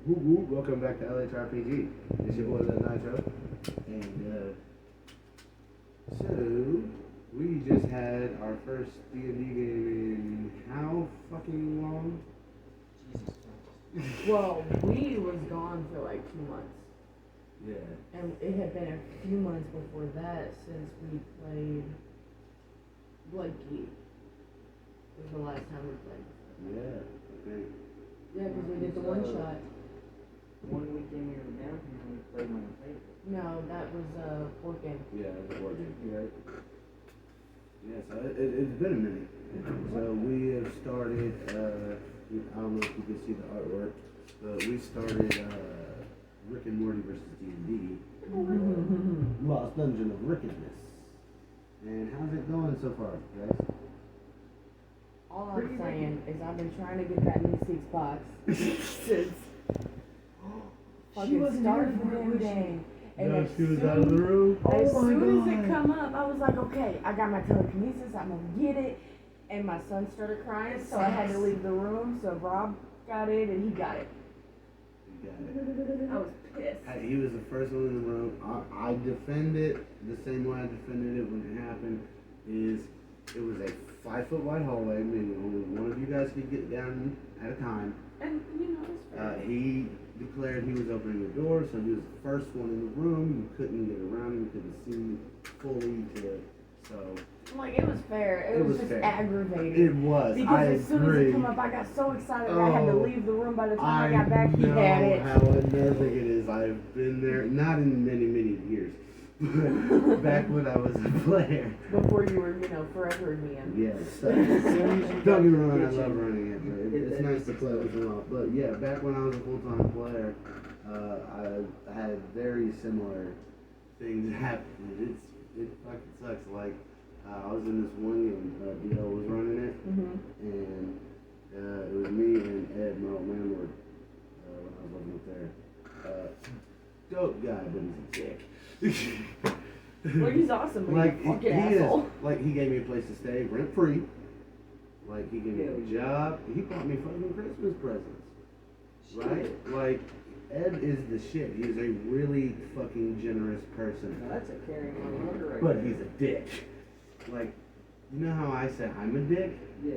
Whoop whoop, welcome back to LHRPG. It's your boy Lil Nitro. And so we just had our first D&D game in how fucking long? Jesus Christ. Well, we was gone for like 2 months. Yeah. And it had been a few months before that since we played Bloodkeep. It was the last time we played. Yeah, okay. Yeah, because we did the one shot. One weekend we were down here and we played my favorite. No, that was working. Yeah, it's working. Right. Yeah, so it's been a minute. So we have started, I don't know if you can see the artwork, but we started Rick and Morty versus D&D. Lost Dungeon of Rickedness. And how's it going so far, guys? All I'm saying is I've been trying to get that new 6 box since fucking started the damn game. And She was out of the room. As Oh my soon as God. it come up, I was like, okay, I got my telekinesis, I'm gonna get it. And my son started crying, so I had to leave the room. So Rob got it, and he got it. You got it. I was pissed. He was the first one in the room. I defend it the same way I defended it when it happened. It was a 5-foot wide hallway, meaning only one of you guys could get down at a time. And you know, it's fair. He declared he was opening the door, so he was the first one in the room. You couldn't get around him, you couldn't see fully to it. So Like, it was fair. It was just fair. aggravating. It was. Because I as soon agree. as it come up, I got so excited that I had to Oh, leave the room. By the time I got back, he had it. How unnerving it is. I've been there, not in many, many years, but back when I was a player. Before you were, you know, forever in the end. Yes. So, don't get me wrong, I love running it, but it's nice to play with them all. But yeah, back when I was a full-time player, I had very similar things happen. It fucking sucks. Like, I was in this one game, DL was running it, and it was me and Ed, my old landlord, when I was living up there. Dope guy, but he's a dick. Well, he's awesome, but Like, he's a fucking he asshole. is. Like, he gave me a place to stay, rent free. Like, he gave me a job. He bought me fucking Christmas presents. Right? Like, Ed is the shit. He's a really fucking generous person. Now that's a caring motherfucker right But there. he's a dick. Like, you know how I say I'm a dick? Yeah.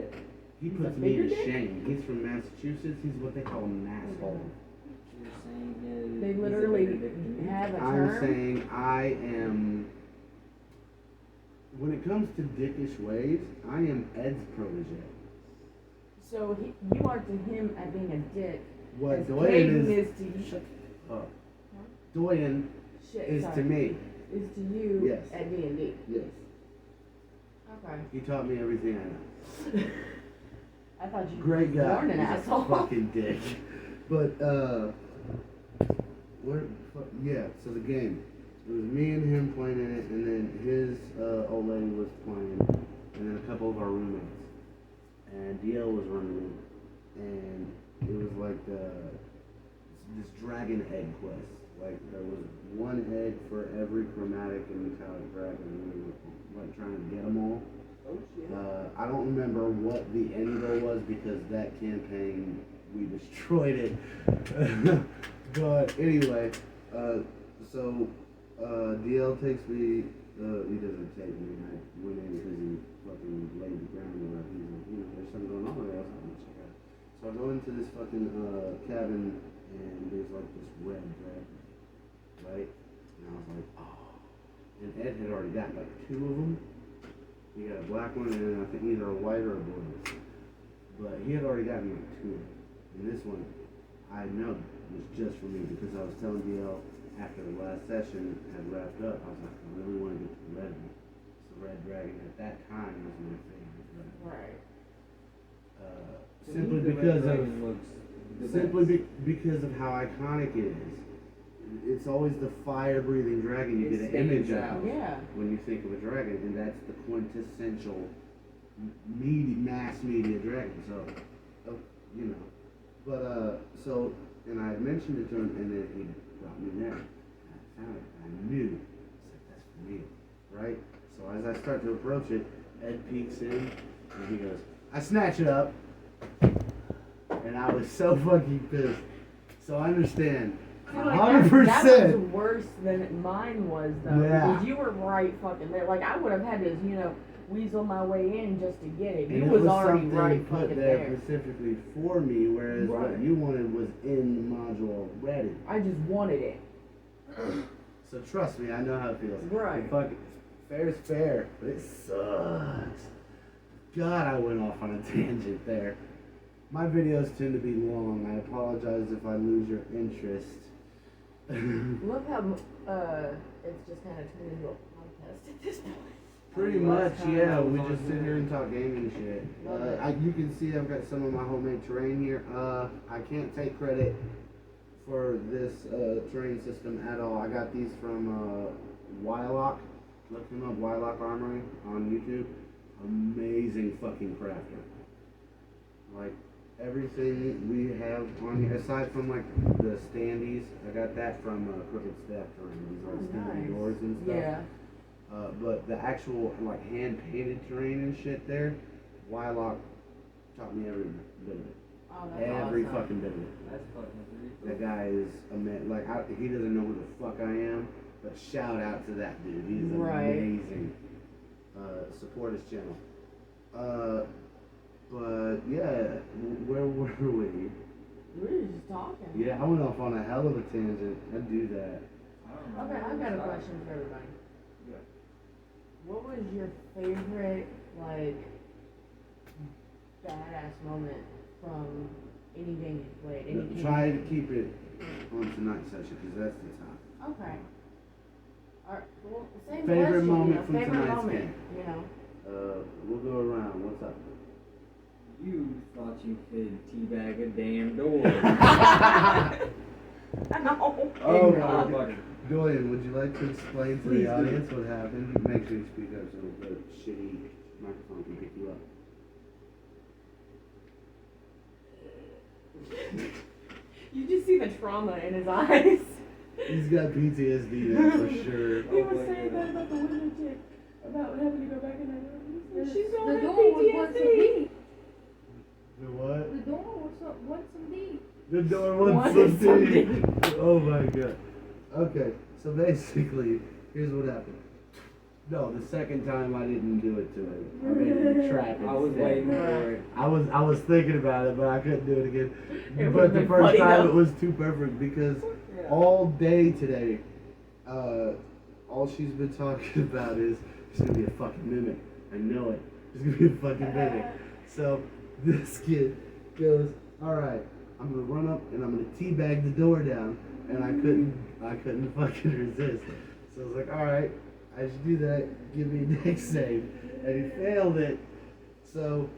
He He's puts a me bigger to dick? shame. He's from Massachusetts. He's what they call an asshole. You're saying is They he's a literally bigger dick than you? have a I'm term. saying I am, when it comes to dickish ways, I am Ed's protege. So you are to him at being a dick. What as Doyen Caden is, is to you. shut up. Doyen Shit, is sorry. to me. Is to you Yes. at D&D. Yes. Okay. He taught me everything I know. I thought you Great were guy. born an He's asshole. a fucking dick. But, yeah, so the game. It was me and him playing in it, and then his old lady was playing, and then a couple of our roommates. And DL was running it, and it was like this dragon egg quest. Like, there was one egg for every chromatic and metallic dragon, and we were like trying to get them all. Oh shit. I don't remember what the end goal was because that campaign, we destroyed it. But anyway, so DL takes me, he doesn't take me, I went in because he fucking laid the groundwork. He's like, you know, there's something going on there, I was like, let's check it out. So I go into this fucking cabin and there's like this red dragon, right? And I was like, oh. And Ed had already got like 2 of them. He got a black one and I think either a white or a blue. But he had already gotten like 2 of them. And this one, I know was just for me because I was telling DL after the last session had wrapped up, I was like, I really want to get the red one. So Red Dragon at that time was my favorite dragon. Right. Simply The because Red Dragon of looks the best. because of how iconic it is. It's always the fire-breathing dragon you It get an image stands of out. Yeah. when you think of a dragon, and that's the quintessential mass media dragon. So, you know, but so, and I mentioned it to him, and then he brought me there. And I found it. And I knew. It's like, that's for me, right? So as I start to approach it, Ed peeks in, and he goes, I snatch it up, and I was so fucking pissed. So I understand. See, like, 100%. that was worse than mine was, though. Yeah. Because you were right fucking there. Like, I would have had to, weasel my way in just to get it. And You it was already something right put fucking there there. specifically for me, whereas what Right. you wanted was in the module already. I just wanted it. So trust me, I know how it feels. Right. Fuck it. Fair is fair, but it sucks. God, I went off on a tangent there. My videos tend to be long. I apologize if I lose your interest. Love how it's just kind of turned into a podcast at this point. Pretty much, yeah. We just sit here and talk gaming shit. Love it. You can see I've got some of my homemade terrain here. I can't take credit for this terrain system at all. I got these from Wylock. Look him up, Wylock Armory on YouTube. Amazing fucking crafter. Like everything we have on here, aside from like the standees, I got that from Crooked Step Terrain. These are standing doors and stuff. Yeah. But the actual like hand painted terrain and shit there, Wylock taught me every bit of it. Oh, that's Every awesome. fucking bit of it. That's fucking pretty That guy is he doesn't know who the fuck I am, but shout out to that dude. He's Right. amazing. Support his channel. But yeah, where were we? We were just talking. Yeah, I went off on a hell of a tangent. I do that. I don't know. Okay, I've got a question for everybody. Yeah. What was your favorite, like, badass moment from any game you played? Any game? Try to keep it on tonight's session because that's the time. Okay. Alright, well, same Favorite question, moment from favorite tonight's moment, game. We'll go around. What's up? You thought you could teabag a damn door. I know. Oh, Ignorant my motherfucker. Dorian, would you like to explain to Please the do. audience what happened? Make sure you speak up so the shitty microphone can pick you up. You just see the trauma in his eyes. He's got PTSD now for sure. He was saying that about the window chick, about having to go back in that room. He said, She's The gonna have door was once some PTSD. deep. The what? The door was once some deep. The door wants Wanted something. Oh my god. Okay, so basically, here's what happened. No, the second time I didn't do it to him. I made him trap I was instead. waiting for it. I was thinking about it, but I couldn't do it again. It But would've the been first funny, time though. it was too perfect because Yeah. all day today, all she's been talking about is there's gonna be a fucking mimic. I know it. There's gonna be a fucking mimic. So this kid goes, all right, I'm gonna run up and I'm gonna teabag the door down, and I couldn't fucking resist. So I was like, all right, I should do that. Give me a dex save, and he failed it. So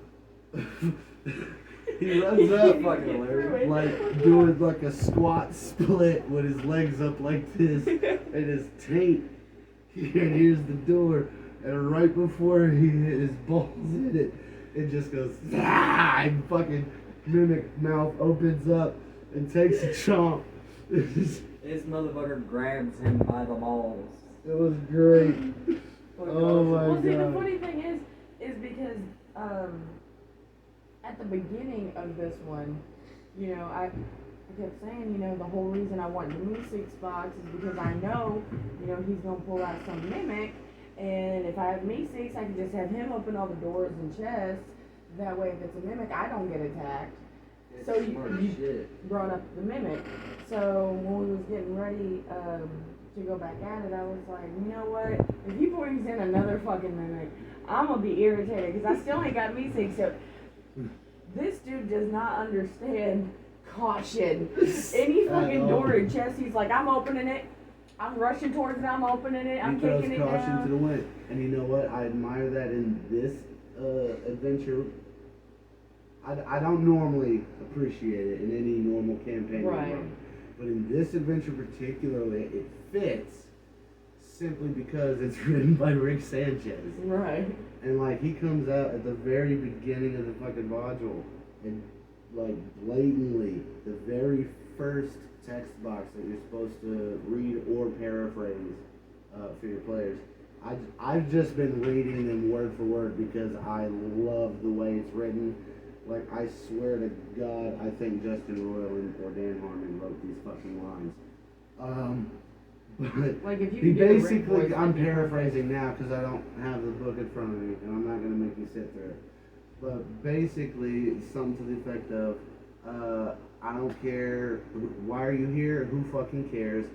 he runs up Fucking hilarious. like doing like a squat split with his legs up like this and his tape here, and here's the door, and right before he hit his balls in it, it just goes and fucking mimic mouth opens up and takes a chomp. It This motherfucker grabs him by the balls. was great. Oh my Well, see, the god. funny thing is because at the beginning of this one, I kept saying, the whole reason I want the Me6 box is because I know, he's gonna pull out some mimic, and if I have Me6, I can just have him open all the doors and chests. That way, if it's a mimic, I don't get attacked. So you shit. brought up the mimic. So when we was getting ready to go back at it, I was like, you know what? If he brings in another fucking mimic, I'm gonna be irritated because I still ain't got me sick. So this dude does not understand caution. Any fucking door and chest, he's like, I'm opening it. I'm rushing towards it. I'm opening it. I'm He throws kicking it caution to the down. wind. And you know what? I admire that in this adventure. I don't normally appreciate it in any normal campaign. Right. But in this adventure particularly, it fits simply because it's written by Rick Sanchez. Right. And like he comes out at the very beginning of the fucking module and like blatantly the very first text box that you're supposed to read or paraphrase for your players. I've just been reading them word for word because I love the way it's written. Like, I swear to God, I think Justin Roiland or Dan Harmon wrote these fucking lines. But Like if you he could do the Rick basically, voice, I'm that'd be paraphrasing now because I don't have the book in front of me, and I'm not gonna make you sit through it. But basically, something to the effect of, I don't care, why are you here? Who fucking cares?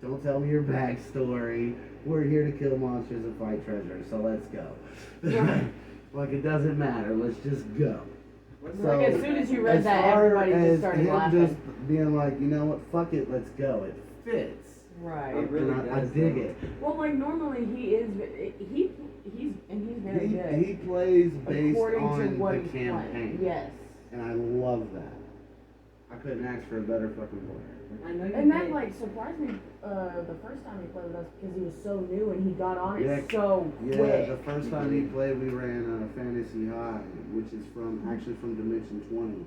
Don't tell me your backstory. We're here to kill monsters and fight treasure, so let's go. Right. Like, it doesn't matter, let's just go. What's So, Like as soon as you read as that, far everybody just as started him laughing. just being like, you know what, fuck it, let's go. It fits. Right. It really And I does, dig though. it. Well, like normally he's very good. He plays based according on to what the he's campaign. playing. Yes. And I love that. I couldn't ask for a better fucking player. I know you And that did. like surprised me the first time he played with us because he was so new and he got on it Yeah, so Yeah, quick. the first time he played, we ran Fantasy High, which is actually from Dimension 20.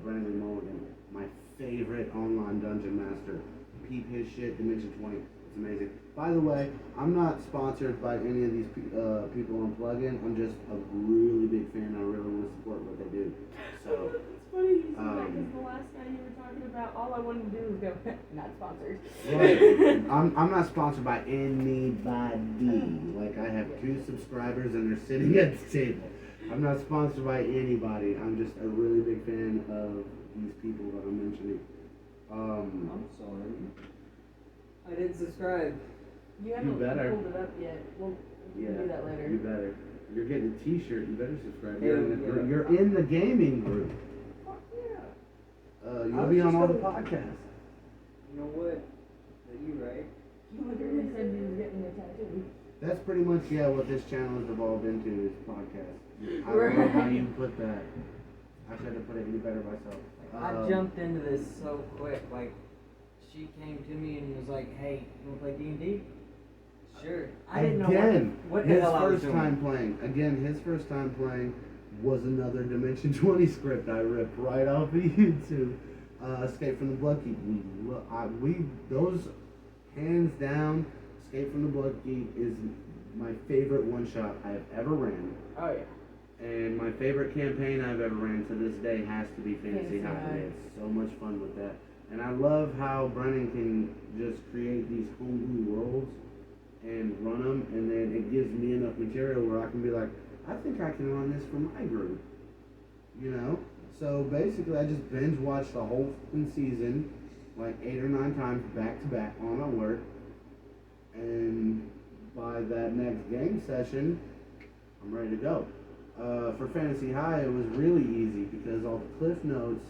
Brandon Mulligan, my favorite online dungeon master. Peep his shit, Dimension 20. It's amazing. By the way, I'm not sponsored by any of these people on plugin. I'm just a really big fan. I really want to support what they do. So, It's funny you said that because the last guy you were talking about, all I wanted to do was go, not sponsored. right. I'm not sponsored by anybody. Like, I have 2 subscribers and they're sitting at the table. I'm not sponsored by anybody. I'm just a really big fan of these people that I'm mentioning. I'm sorry. I didn't subscribe. You haven't better. pulled it up yet. We'll Yeah, do that later. you better. You're getting a T-shirt. You better subscribe. Hell You're in the, yeah. you're in the gaming group. Fuck yeah. You'll was be on just all the gonna- podcasts. You know what? That you right. You literally said you was getting a tattoo. That's pretty much what this channel has evolved into is podcast. I Right. love how you put that. I couldn't have put it any better myself. I jumped into this so quick. Like, she came to me and was like, "Hey, you wanna play D&D?" Sure. I didn't know what the his hell I was first doing. time playing. Again, his first time playing was another Dimension 20 script I ripped right off of YouTube. Escape from the Bloodkeep. We those hands down. Escape from the Bloodkeep is my favorite one shot I have ever ran. Oh yeah. And my favorite campaign I've ever ran to this day has to be Fantasy Fantasy High. High. I had so much fun with that. And I love how Brennan can just create these homebrew worlds and run them, and then it gives me enough material where I can be like, I think I can run this for my group. You know? So basically I just binge watched the whole fucking season like 8 or 9 times back to back on my work. And by that next game session, I'm ready to go. For Fantasy High, it was really easy because all the cliff notes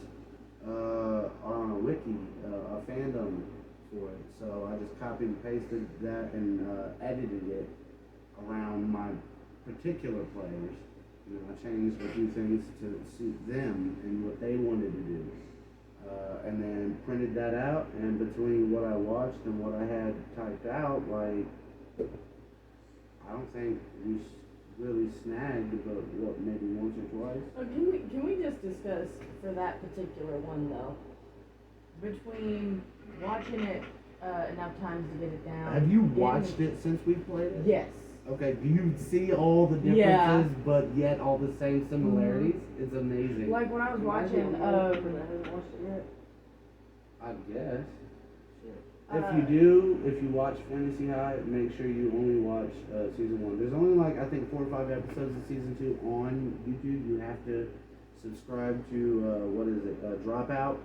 are on a wiki, a fandom for it. So I just copied and pasted that and edited it around my particular players. You know, I changed a few things to suit them and what they wanted to do. And then printed that out, and between what I watched and what I had typed out, like, I don't think we really snagged, but what, maybe once or twice? Can we just discuss for that particular one though, between watching it enough times to get it down. Have you getting watched it since we played it? Yes. Okay, do you see all the differences, Yeah. but yet all the same similarities? It's amazing. Like when I was watching, I haven't watched it yet. I guess. Shit. If you watch Fantasy High, make sure you only watch season 1. There's only like, I think 4 or 5 episodes of season 2 on YouTube. You have to subscribe to, Dropout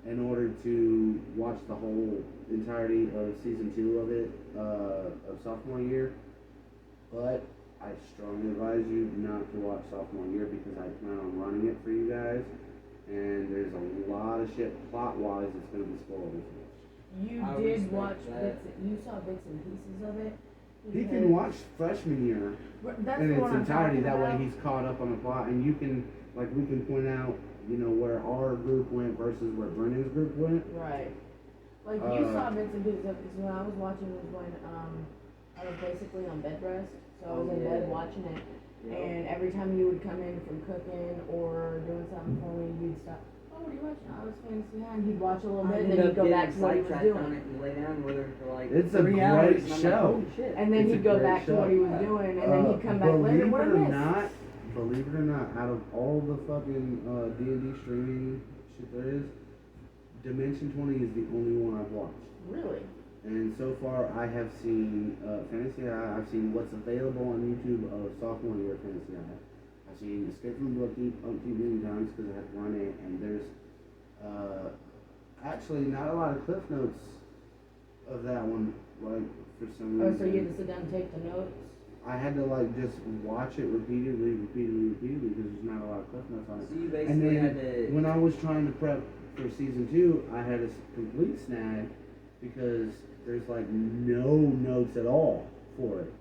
in order to watch the whole entirety of season 2 of it, of sophomore year. But I strongly advise you not to watch sophomore year because I plan on running it for you guys. And there's a lot of shit plot-wise that's going to be spoiled. You I did respect watch that. you saw bits and pieces of it. He because- can watch freshman year That's in the its one I'm entirety. talking That way about. he's caught up on the plot, and you can, like, we can point out, you know, where our group went versus where Brennan's group went. Right. Like you Uh, saw bits and pieces of it because when I was watching was when I was basically on bed rest, so I was Oh, in yeah. bed watching it, and every time you would come in from cooking or doing something for me, you'd stop. Oh, what are you watching? I was Fantasy High, and he'd watch a little bit, and then he'd go back to what he was sidetracked on doing. it and lay down with her for like It's a 3 great hours. And I'm like, show. holy shit. And then It's a he'd go great back to what show. he was doing, and then he'd come back later. Believe What I it or missed? not, believe it or not, out of all the fucking D&D streaming shit there is, Dimension 20 is the only one I've watched. Really? And so far, I have seen Fantasy Eye. I've seen what's available on YouTube of sophomore year Fantasy Eye. I've seen Escape from the Blooddeep many times because I had to run it. And there's actually not a lot of cliff notes of that one. Like for some reason. Oh, so you had to sit down and take the notes? I had to like just watch it repeatedly because there's not a lot of cliff notes on it. So you And basically then had to. when I was trying to prep for season 2, I had a complete snag because there's like no notes at all for it,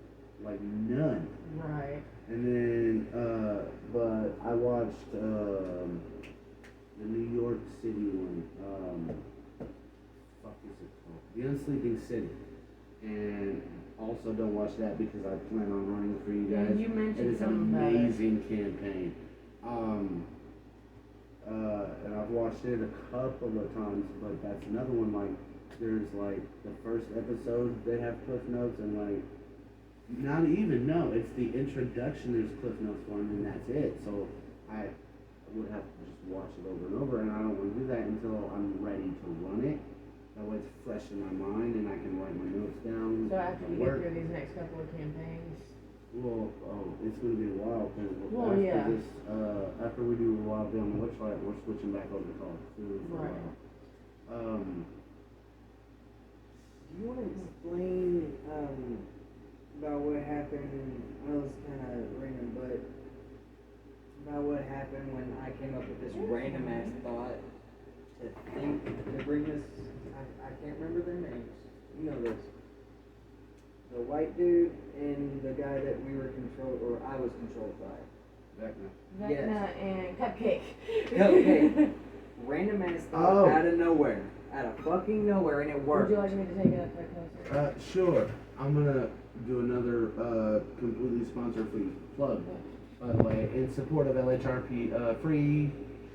like none. Right. And then, but I watched the New York City one. Fuck is it called? The Unsleeping City. And also don't watch that because I plan on running for you Yeah, guys. you mentioned It is an something about it. amazing campaign. And I've watched it a couple of times, but that's another one. Like, there's like the first episode they have cliff notes, and like not even no, it's the introduction. There's cliff notes for them, and that's it. So I would have to just watch it over and over, and I don't want to do that until I'm ready to run it. That way it's fresh in my mind, and I can write my notes down. So after you work. get through these next couple of campaigns, Well, it's going to be a while because Well, after yeah. this, after we do a while on the website, we're switching back over to Call of Duty for Right. a while. Do you want to explain about what happened? I know it's kind of random, but about what happened when I came up with this random ass thought to bring this. I can't remember their names. You know this. The white dude and the guy that we were controlled, or I was controlled by. Vecna. Vecna and Cupcake. Cupcake. Random ass thought Oh. out of nowhere. Out of fucking nowhere, and it Would worked. you like me to take it up there closer? Sure. I'm gonna do another completely sponsor-free plug, by the way, in support of LHRP free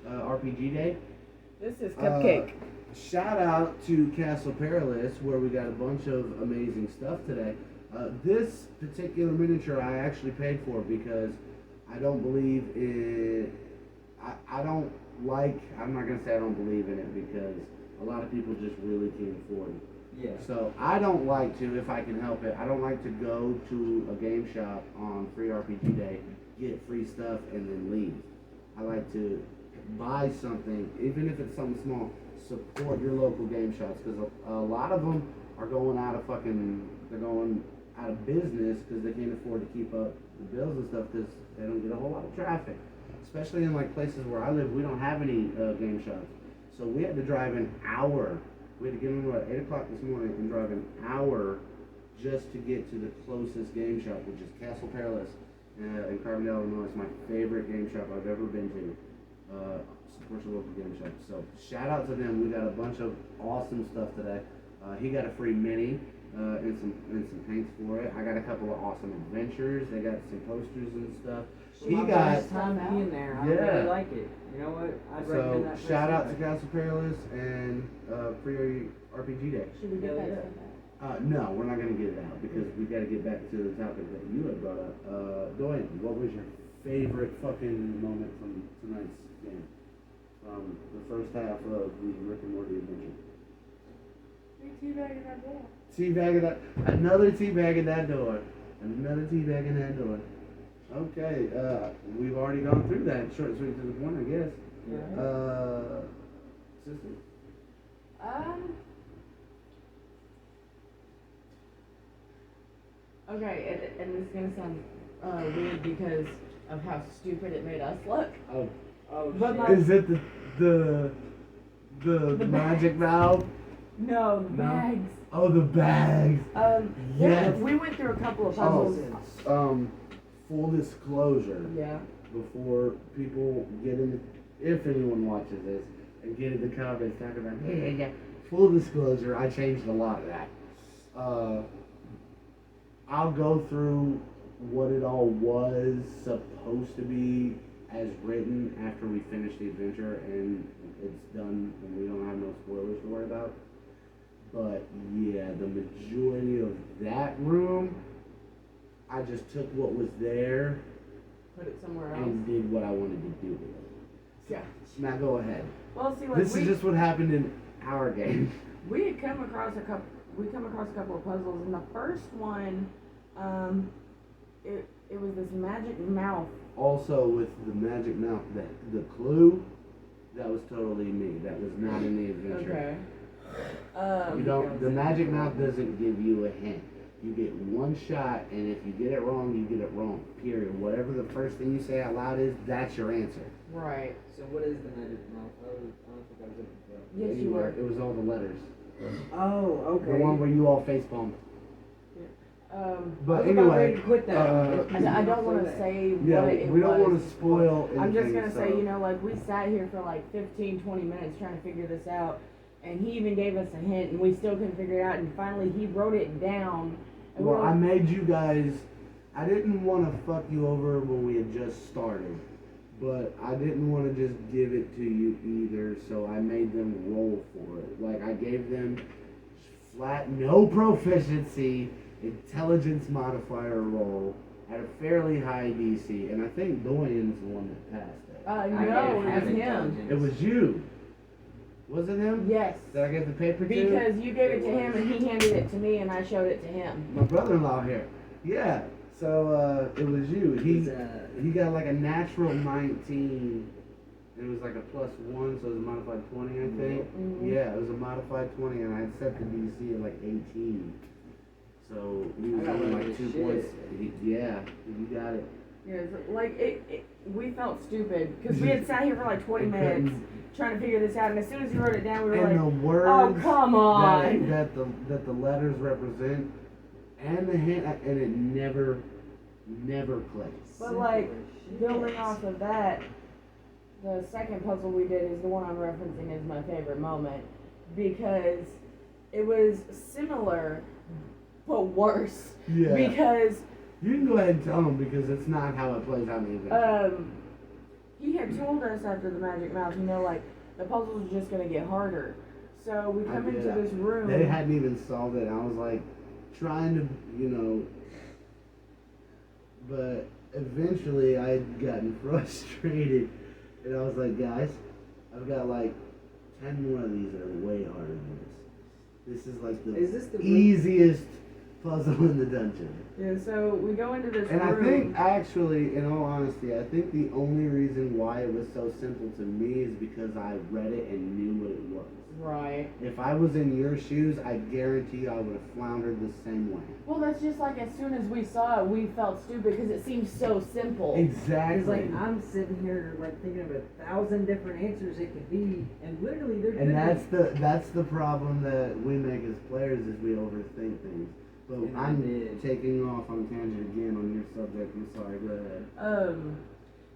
RPG Day. This is Shout out to Castle Perilous, where we got a bunch of amazing stuff today. This particular miniature I actually paid for because I don't believe in. I don't like. I'm not gonna say I don't believe in it because a lot of people just really can't afford it. Yeah. So I don't like to, if I can help it, I don't like to go to a game shop on free RPG Day, get free stuff, and then leave. I like to buy something, even if it's something small. Support your local game shops because a lot of them are going out of they're going out of business because they can't afford to keep up the bills and stuff because they don't get a whole lot of traffic. Especially in like places where I live, we don't have any game shops. So we had to drive an hour. We had to get in at 8 o'clock this morning and drive an hour just to get to the closest game shop, which is Castle Perilous in Carbondale, Illinois. It's my favorite game shop I've ever been to. Support your local game shop. So shout out to them. We got a bunch of awesome stuff today. He got a free mini and some paints for it. I got a couple of awesome adventures. They got some posters and stuff. He My got first time being there. I Yeah. really like it. You know what? I'd recommend so that. shout out to Castle Perilous and free RPG Day. Should we get Yeah, that yeah. stuff out? No, we're not gonna get it out because we got to get back to the topic that you had brought up. Go ahead. What was your favorite fucking moment from tonight's game? From the first half of the Rick and Morty adventure. Teabagging that door. Teabagging that. Another teabag in that door. Another teabag in that door. Okay. We've already gone through that. Short, sweet, to the point, I guess. Yeah. Sister. Okay, and this is gonna sound weird because of how stupid it made us look. Oh. Oh, But shit. my- Is it the magic valve? No, No? bags. Oh, the bags. Yes. We went through a couple of Oh, puzzles. full disclosure. Yeah. Before people get in, if anyone watches this, and get in the comments talking about, yeah. Full disclosure, I changed a lot of that. I'll go through what it all was supposed to be as written after we finish the adventure and it's done and we don't have no spoilers to worry about. But yeah, the majority of that room, I just took what was there, put it somewhere else. and did what I wanted to do with it. Yeah. Now go ahead. Well, see, like This is just what happened in our game. we had come across a couple. We come across a couple of puzzles, and the first one, it was this magic mouth. Also with the magic mouth, the clue, that was totally me. That was not in the adventure. Okay. You don't. The magic mouth doesn't give you a hint. You get one shot, and if you get it wrong, you get it wrong. Period. Whatever the first thing you say out loud is, that's your answer. Right. So what is the magic mouth? I don't think I was looking for that. Yes, you were. It was all the letters. Oh, okay. The one where you all face palmed. But I was about anyway, ready to quit that. I don't want to say yeah, what it we don't was. want to spoil anything. I'm just gonna so. say, you know, like we sat here for like 15, 20 minutes trying to figure this out, and he even gave us a hint, and we still couldn't figure it out. And finally, he wrote it down. And Well, we were I like, made you guys. I didn't want to fuck you over when we had just started, but I didn't want to just give it to you either. So I made them roll for it. Like I gave them flat, no proficiency, intelligence modifier roll at a fairly high DC, and I think Doyen's the one that passed it. no, I it didn't have was him. intelligence. It was you. Was it him? Yes. Did I get the paper to? Because you gave it to him, and he handed it to me, and I showed it to him. My brother-in-law here. Yeah. So it was you. He got like a natural 19. It was like a +1, so it was a modified 20, I think. Mhm. Yeah, it was a modified 20, and I had set the DC at like 18. So he was I got only one of like his 2 shit. points. Yeah, you got it. Yeah, like we felt stupid because we had sat here for like 20 We minutes couldn't- trying to figure this out, and as soon as he wrote it down, we were And the like, words "Oh, come on!" that the letters represent, and the hint, and it never clicks. But like building off of that, the second puzzle we did is the one I'm referencing as my favorite moment because it was similar but worse. Yeah. Because You can go ahead and tell him because it's not how it plays out in the adventure. he had told us after the magic mouth, you know, like the puzzles are just gonna get harder. So we come into this room. They hadn't even solved it. I was like trying to, but eventually I had gotten frustrated and I was like, guys, I've got like 10 more of these that are way harder than this. This is like the Is this the easiest puzzle in the dungeon. Yeah, so we go into this And room. I think, actually, in all honesty, I think the only reason why it was so simple to me is because I read it and knew what it was. Right. If I was in your shoes, I guarantee I would have floundered the same way. Well, that's just like as soon as we saw it, we felt stupid because it seems so simple. Exactly. It's like I'm sitting here like thinking of 1,000 different answers it could be, and literally there could And be. that's the problem that we make as players is we overthink things. But And I I'm did. taking off on tangent again on your subject. I'm sorry. Go ahead.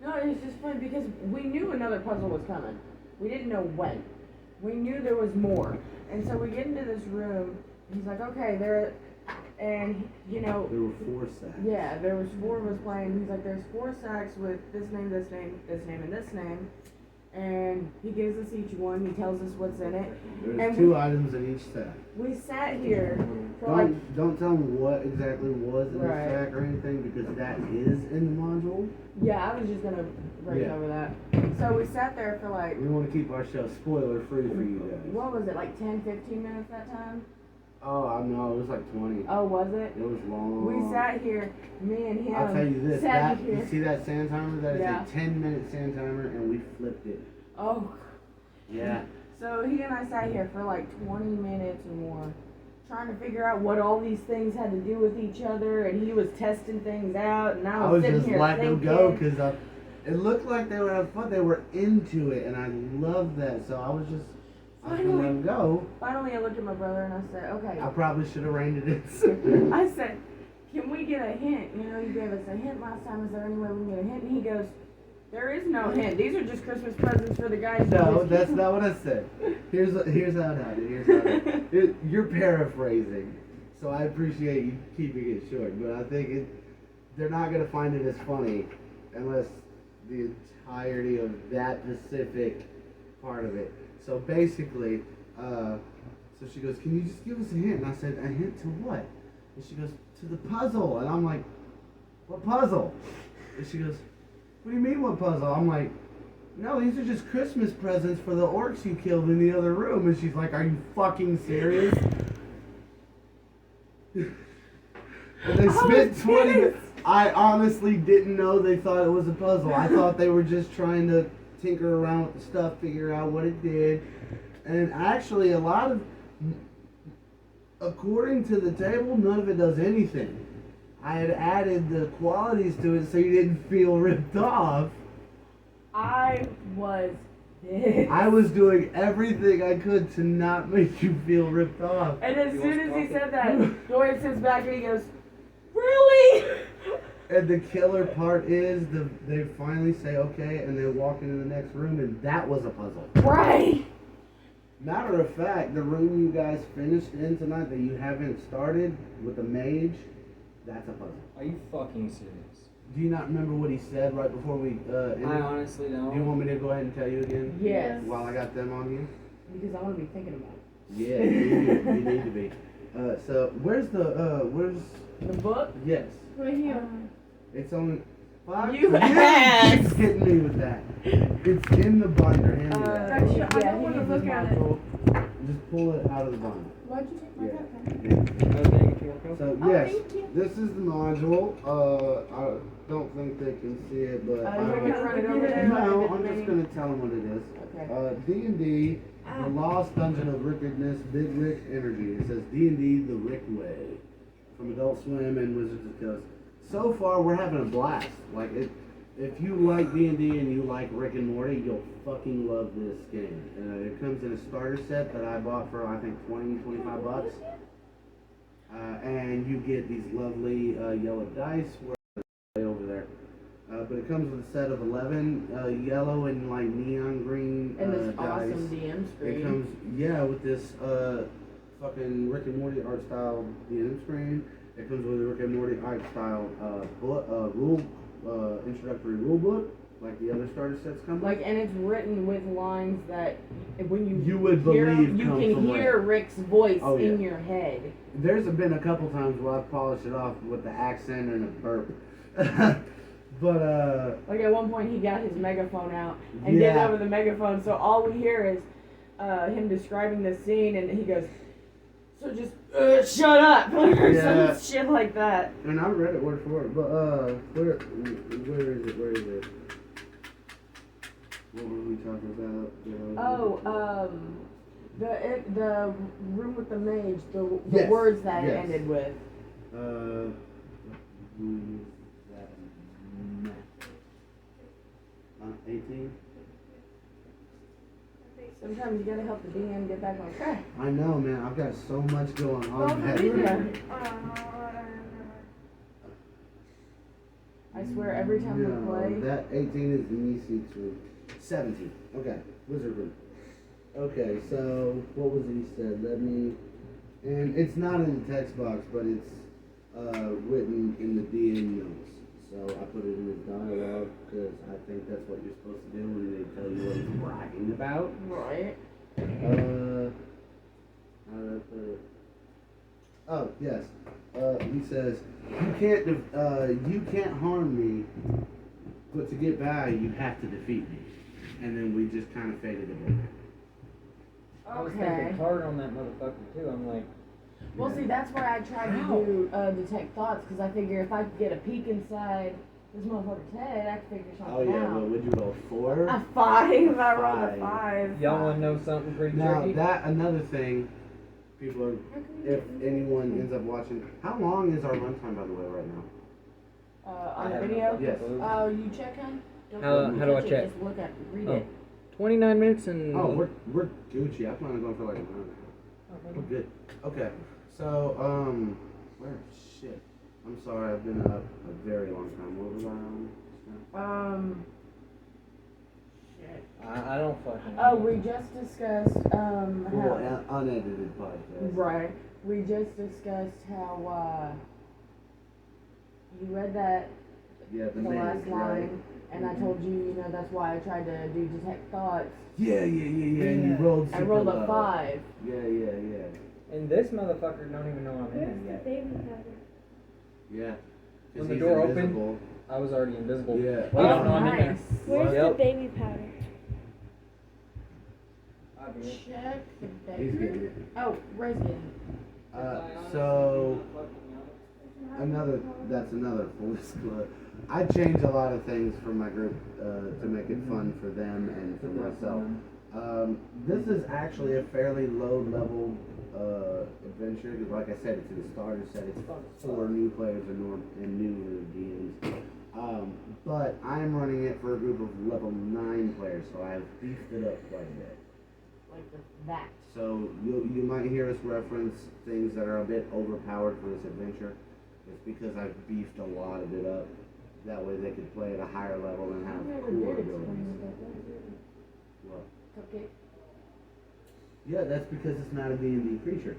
No, it's just funny because we knew another puzzle was coming. We didn't know when. We knew there was more. And so we get into this room. He's like, okay, and There were 4 sacks. yeah, there was 4 of us playing. He's like, there's 4 sacks with this name, this name, this name, and this name. And he gives us each one. He tells us what's in it. There's And 2 items in each sack. We sat here for like, Don't tell them what exactly was in Right. the sack or anything because that is in the module. yeah, I was just gonna break Yeah. over that. So we sat there for like, We want to keep our show spoiler free for you guys. what was it, like 10, 15 minutes that time? Oh, I know. It was like 20. Oh, was it? It was long. We sat here, me and him. I'll tell you this. sat That here. you see that sand timer? That is Yeah. a 10-minute sand timer, and we flipped it. Oh, Yeah. so he and I sat here for like 20 minutes or more, trying to figure out what all these things had to do with each other, and he was testing things out, and I was sitting just here letting them thinking. go because it looked like they would have fun. They were into it, and I love that. So I was just gonna let them go. Finally, I looked at my brother and I said, okay. I probably should have reined it in. I said, can we get a hint? You know, you gave us a hint last time. Is there any way we can get a hint? And he goes, there is no hint. These are just Christmas presents for the guys. No, that's not what I said. Here's how it happened. You're paraphrasing, so I appreciate you keeping it short. But I think they're not gonna find it as funny unless the entirety of that specific part of it. So basically, so she goes, "Can you just give us a hint?" And I said, "A hint to what?" And she goes, "To the puzzle." And I'm like, "What puzzle?" And she goes, what do you mean what puzzle? I'm like, no, these are just Christmas presents for the orcs you killed in the other room. And she's like, are you fucking serious? And they spent 20 minutes. I honestly didn't know they thought it was a puzzle. I thought they were just trying to tinker around with the stuff, figure out what it did. And actually, a lot of, according to the table, none of it does anything. I had added the qualities to it so you didn't feel ripped off. I was pissed. I was doing everything I could to not make you feel ripped off. And as soon as he said that, Dorian sits back and he goes, really? And the killer part is they finally say okay and they walk into the next room and that was a puzzle. Right. Matter of fact, the room you guys finished in tonight that you haven't started with the mage, that's a puzzle. Are you fucking serious? Do you not remember what he said right before we ended? I honestly Do you don't. want me to go ahead and tell you again? Yes. While I got them on here? Because I want to be thinking about it. Yeah, you need to be. So where's The book? yes. Right here. It's on. Fuck You you ass. keep hitting me with that. It's in the binder. Hand me that. I don't yeah, wanna he needs look his at it. module. Just pull it out of the binder. Why'd you take my Yeah. backpack? Yeah. Oh, dang, if you want to go. So Oh, yes, thank you. this is the module. I don't think they can see it, but You're I gonna run it over there? no, like I'm the just mini- gonna tell them what it is. Okay. D&D, the Lost Dungeon of Rickedness, Big Rick Energy. It says D&D, the Rick Way, from Adult Swim and Wizards of the Coast. So far, we're having a blast. Like if you like D&D and you like Rick and Morty, you'll fucking love this game. It comes in a starter set that I bought for I think 25 bucks. And you get these lovely yellow dice way over there. But it comes with a set of 11 yellow and like neon green And this dice. awesome DM screen. It comes, with this fucking Rick and Morty art style DM screen. It comes with a Rick and Morty art style introductory rule book, like the other starter sets come with. Like, and it's written with lines that when You would hear 'em, believe you come can from hear Rick's voice Oh, yeah. in your head. There's been a couple times where I've polished it off with the accent and a burp. But Like at one point he got his megaphone out and did Yeah. that with the megaphone, so all we hear is him describing the scene, and he goes, "So just shut up," or Yeah. some shit like that. and I read it word for word. But where is it? Where is it? What were we talking about? The room with the mage, the Yes, words that it yes. ended with. Who is that? 18? Sometimes you gotta help the DM get back on track. I know, man. I've got so much going on. Well, back yeah. there. I swear every time we No, play. that 18 is the Meeseeks room. 17. Okay, wizard room. Okay, so what was it he said? And it's not in the text box, but it's written in the DM notes. So I put it in his dialogue because I think that's what you're supposed to do when they tell you what he's bragging about. Right. How did I put it? Oh yes. He says you can't harm me, but to get by you have to defeat me. And then we just kind of faded away. I was Okay. thinking hard on that motherfucker too. I'm like, Well, see, that's why I tried to do detect thoughts, because I figure if I could get a peek inside this motherfucker's head, I could figure Oh something yeah, out. well, would you roll 4? A 5. I rolled a Five. 5. y'all want to know something pretty Now tricky? that another thing, people are, if anyone ends up watching, how long is our runtime by the way right now? On the I have video? no Yes. clue. Oh, you check him? How do I touch it, check? Just look at read Oh. it. 29 minutes and. Oh, we're Gucci. I plan on going for like an hour. We're good. Okay. So, where? Shit. I'm sorry. I've been up a very long time. What was I on? Shit. I don't fucking. Oh, we just discussed, Well, how, unedited podcast. right. We just discussed how, you read that, Yeah, the man last is right. line, and I told you, that's why I tried to do detect thoughts. Yeah. And you Yeah. rolled I super rolled a low. 5. Yeah. And this motherfucker don't even know I'm in Where's it the yet. baby powder? Yeah. 'Cause When the he's door opened, invisible. I was already invisible. Yeah. You don't know I'm in there. nice. Where's Yep. the baby powder? Check the He's baker. getting it. Oh, Ray's getting it. So that's another full disclosure. I changed a lot of things for my group to make it fun for them and for myself. This is actually a fairly low level adventure because, like I said, it's in the starter set. It's for new players and newer DMs. But I'm running it for a group of level 9 players, so I've beefed it up quite a bit. Like that. So you might hear us reference things that are a bit overpowered for this adventure. It's because I've beefed a lot of it up. That way they could play at a higher level and have I never cooler did abilities. explain that. What? Cupcake. Yeah, that's because it's not a D&D creature.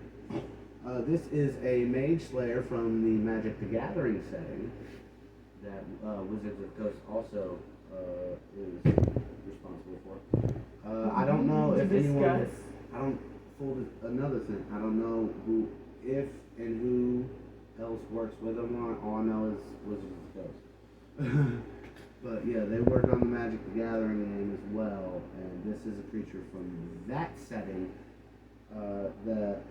This is a mage slayer from the Magic the Gathering setting that Wizards of the Coast also is responsible for. I don't know if anyone. Discuss. I don't. Another thing. I don't know if and who else works with them. All I know is Wizards of the Coast. But yeah, they work on the Magic the Gathering game as well, and this is a creature from that setting that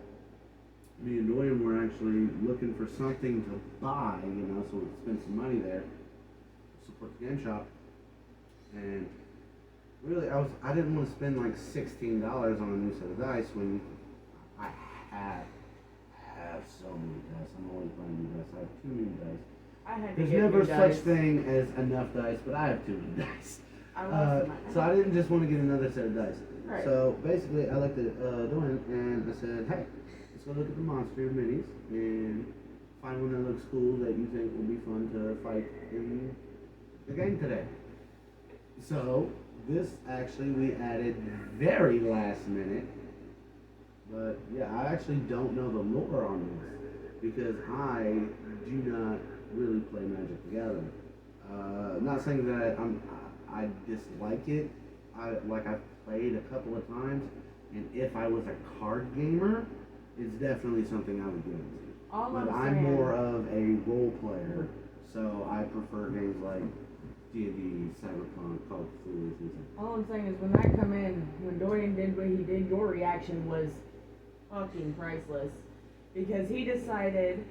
me and Dorian were actually looking for something to buy, so we could spend some money there, support the game shop, and really I didn't want to spend like $16 on a new set of dice when I have so many dice. I'm always buying new dice. I have too many dice. I had to There's get never new such dice. thing as enough dice, but I have too many dice. I lost mine. So I didn't just want to get another set of dice. Right. So basically, I looked at Dorian and I said, hey, let's go look at the monster minis and find one that looks cool that you think will be fun to fight in the game today. So this actually we added very last minute, but yeah, I actually don't know the lore on this because I do not really play Magic the Gathering. Not saying that I dislike it. I've played a couple of times, and if I was a card gamer, it's definitely something I would get into. All But I'm I'm saying, more of a role player, so I prefer games like D&D, Cyberpunk, Call of Cthulhu, things like that. all I'm saying is when I come in, when Dorian did what he did, your reaction was fucking priceless. Because he decided,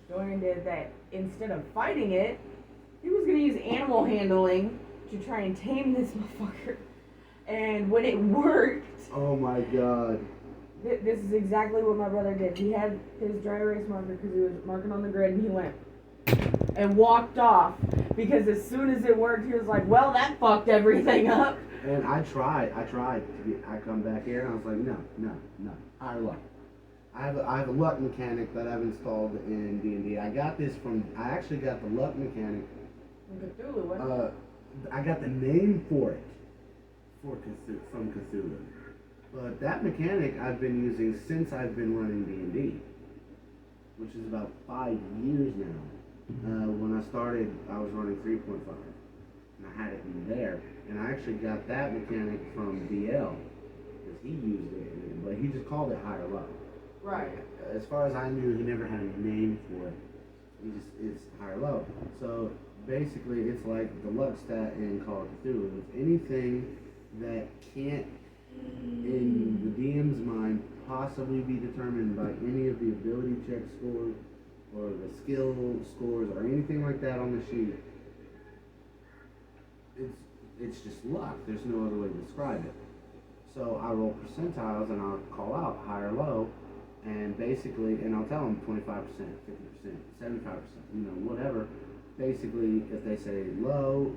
Dorian did, that instead of fighting it, he was gonna use animal handling to try and tame this motherfucker. And when it worked, Oh my god. this is exactly what my brother did. He had his dry erase marker because he was marking on the grid, and he went and walked off because as soon as it worked, he was like, "Well, that fucked everything up." And I tried I come back here and I was like, no, higher luck. I have a luck mechanic that I've installed in D&D. I actually got the luck mechanic. Cthulhu, what? I got the name for it from Cthulhu. But that mechanic I've been using since I've been running D&D, which is about 5 years now. When I started, I was running 3.5, and I had it in there. And I actually got that mechanic from DL, because he used it, but he just called it higher luck. Right. As far as I knew, he never had a name for it. It's higher low. So basically, it's like the luck stat in Call of Cthulhu. It's anything that can't, in the DM's mind, possibly be determined by any of the ability check scores or the skill scores or anything like that on the sheet. It's just luck. There's no other way to describe it. So I roll percentiles and I'll call out high or low, and basically, and I'll tell them 25%, 50%, 75%, whatever. Basically, if they say low,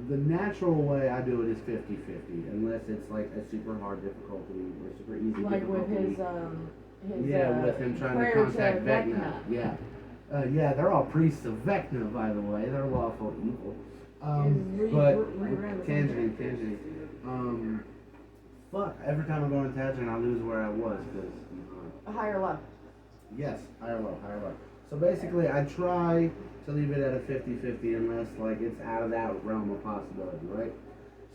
the natural way I do it is 50-50, unless it's like a super hard difficulty or super easy Like with difficulty. his With him trying to prayer contact Vecna. Vecna. Yeah, they're all priests of Vecna, by the way. They're lawful evil. But tangent. Fuck. Every time I go on tangent, I lose where I was because. Higher luck. Yes, higher low. So basically, I try to leave it at a 50-50 unless it's out of that realm of possibility, right?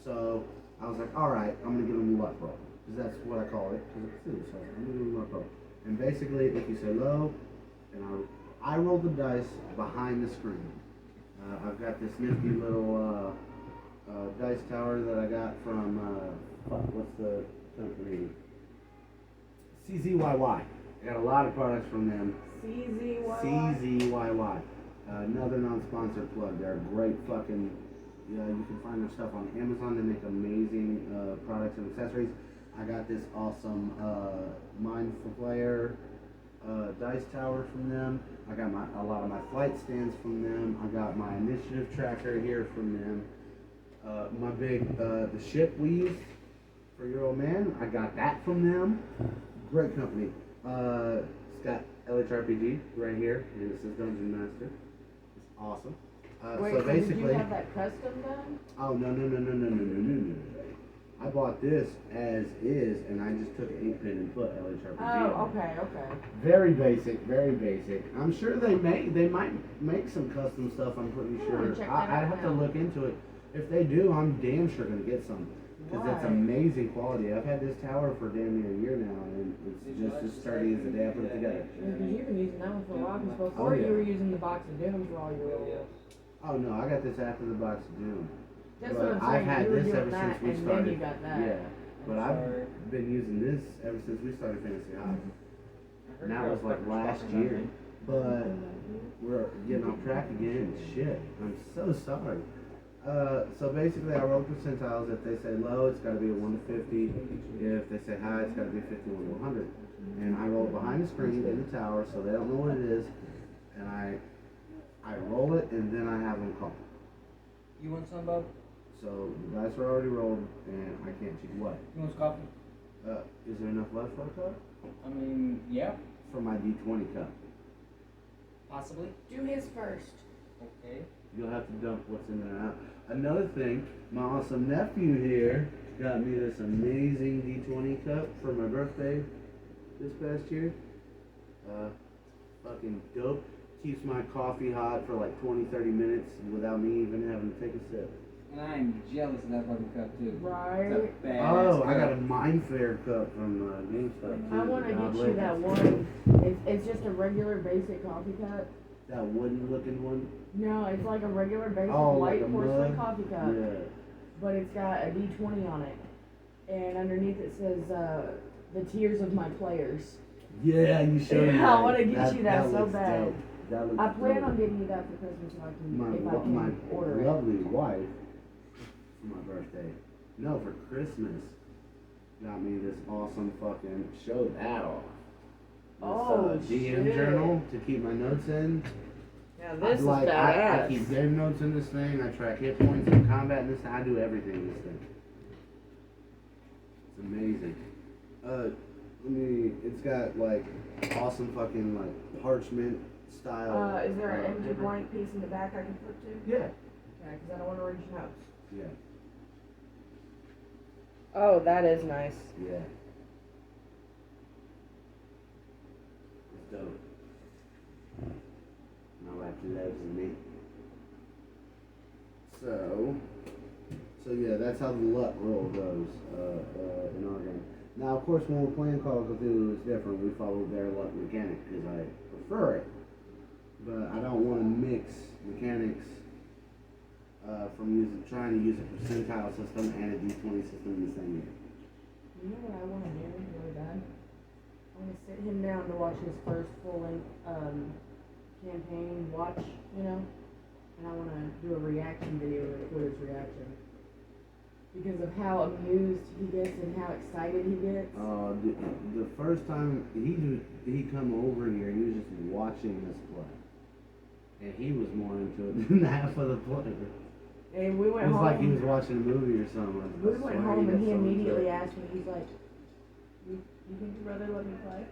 So I was like, all right, I'm gonna give him a luck roll because that's what I call it. Because it's food, so I'm gonna give him a luck roll. And basically, if you say low, and I roll the dice behind the screen. I've got this nifty little dice tower that I got from what's the company? CZYY. I got a lot of products from them. CZYY. CZYY. Another non-sponsored plug. They're a great fucking. Yeah, you can find their stuff on Amazon. They make amazing products and accessories. I got this awesome Mind Flayer dice tower from them. I got a lot of my flight stands from them. I got my initiative tracker here from them. My big the ship we use for your old man. I got that from them. Great company. It's got LHRPG right here. And this is Dungeon Master. It's awesome. Wait, So so basically, did you have that custom done? oh no. I bought this as is, and I just took an 8-pin and put LHRPG. Oh, on it. okay. Very basic, very basic. I'm sure they might make some custom stuff. I'm pretty I sure. wanna check that I'd out have to now. look into it. If they do, I'm damn sure gonna get some because it's Right. amazing quality. I've had this tower for damn near a year now, and it's just as sturdy as the day I put it together. Yeah, because you've been using that one for a while. Because before Oh, yeah. you were using the box of dooms for all your rolls. Oh no, I got this after the box of Doom. That's But what I'm saying. I've had you were this doing ever that, since we and started. then you got that. Yeah, but I'm sorry. I've been using this ever since we started Fantasy High. I heard And that y'all was like fucking last talking about year. me. But we're getting off track again. Shit, I'm so sorry. So basically, I roll percentiles. If they say low, it's got to be a 1 to 50. If they say high, it's got to be 51 to 100. And I roll it behind the screen in the tower, so they don't know what it is. And I roll it, and then I have them call. You want some, Bob? So the dice are already rolled, and I can't choose what. You want some coffee? Is there enough left for a cup? I mean, yeah, For my D20 cup. possibly. Do his first. Okay. You'll have to dump what's in there out. Another thing, my awesome nephew here got me this amazing D20 cup for my birthday this past year. Fucking dope. Keeps my coffee hot for like 20-30 minutes without me even having to take a sip. And I am jealous of that fucking cup, too. Right. It's a badass Oh, cup. I got a Mind Fair cup from GameStop too. I want to God get you bless that it. one. It's just a regular basic coffee cup. That wooden looking one? No, it's like a regular basic Oh, white like a porcelain mug? coffee cup. Yeah. But it's got a D20 on it. And underneath it says, the tears of my players. Yeah, you showed me. I want to get you that so looks bad. dope. That looks I plan dope. on getting you that for Christmas if I can, my, if I can my order it. lovely wife for my birthday. No, for Christmas. Got me this awesome fucking show that off. This, Oh, DM shit. journal to keep my notes in. Yeah, this is I badass. keep game notes in this thing. I track hit points in combat in this thing. I do everything in this thing. It's amazing. It's got like awesome fucking like parchment style. Is there an empty paper. blank piece in the back I can flip to? Yeah. Okay, because I don't want to read your notes. Yeah. Oh, that is nice. Yeah. It's dope. My wife loves me. So yeah, that's how the luck roll goes in our game. Now, of course, when we're playing Call of Cthulhu, it's different. We follow their luck mechanic because I prefer it, but I don't want to mix mechanics from trying to use a percentile system and a D20 system in the same year. You know what I want to do really bad? I want to sit him down to watch his first full-length campaign watch, you know? And I want to do a reaction video to record his reaction. Because of how amused he gets and how excited he gets. The first time he come over here, he was just watching us play, and he was more into it than half of the players. And we It went was home. like he was watching a movie or something. We went home and he immediately asked me, he's like, you think your brother let me play?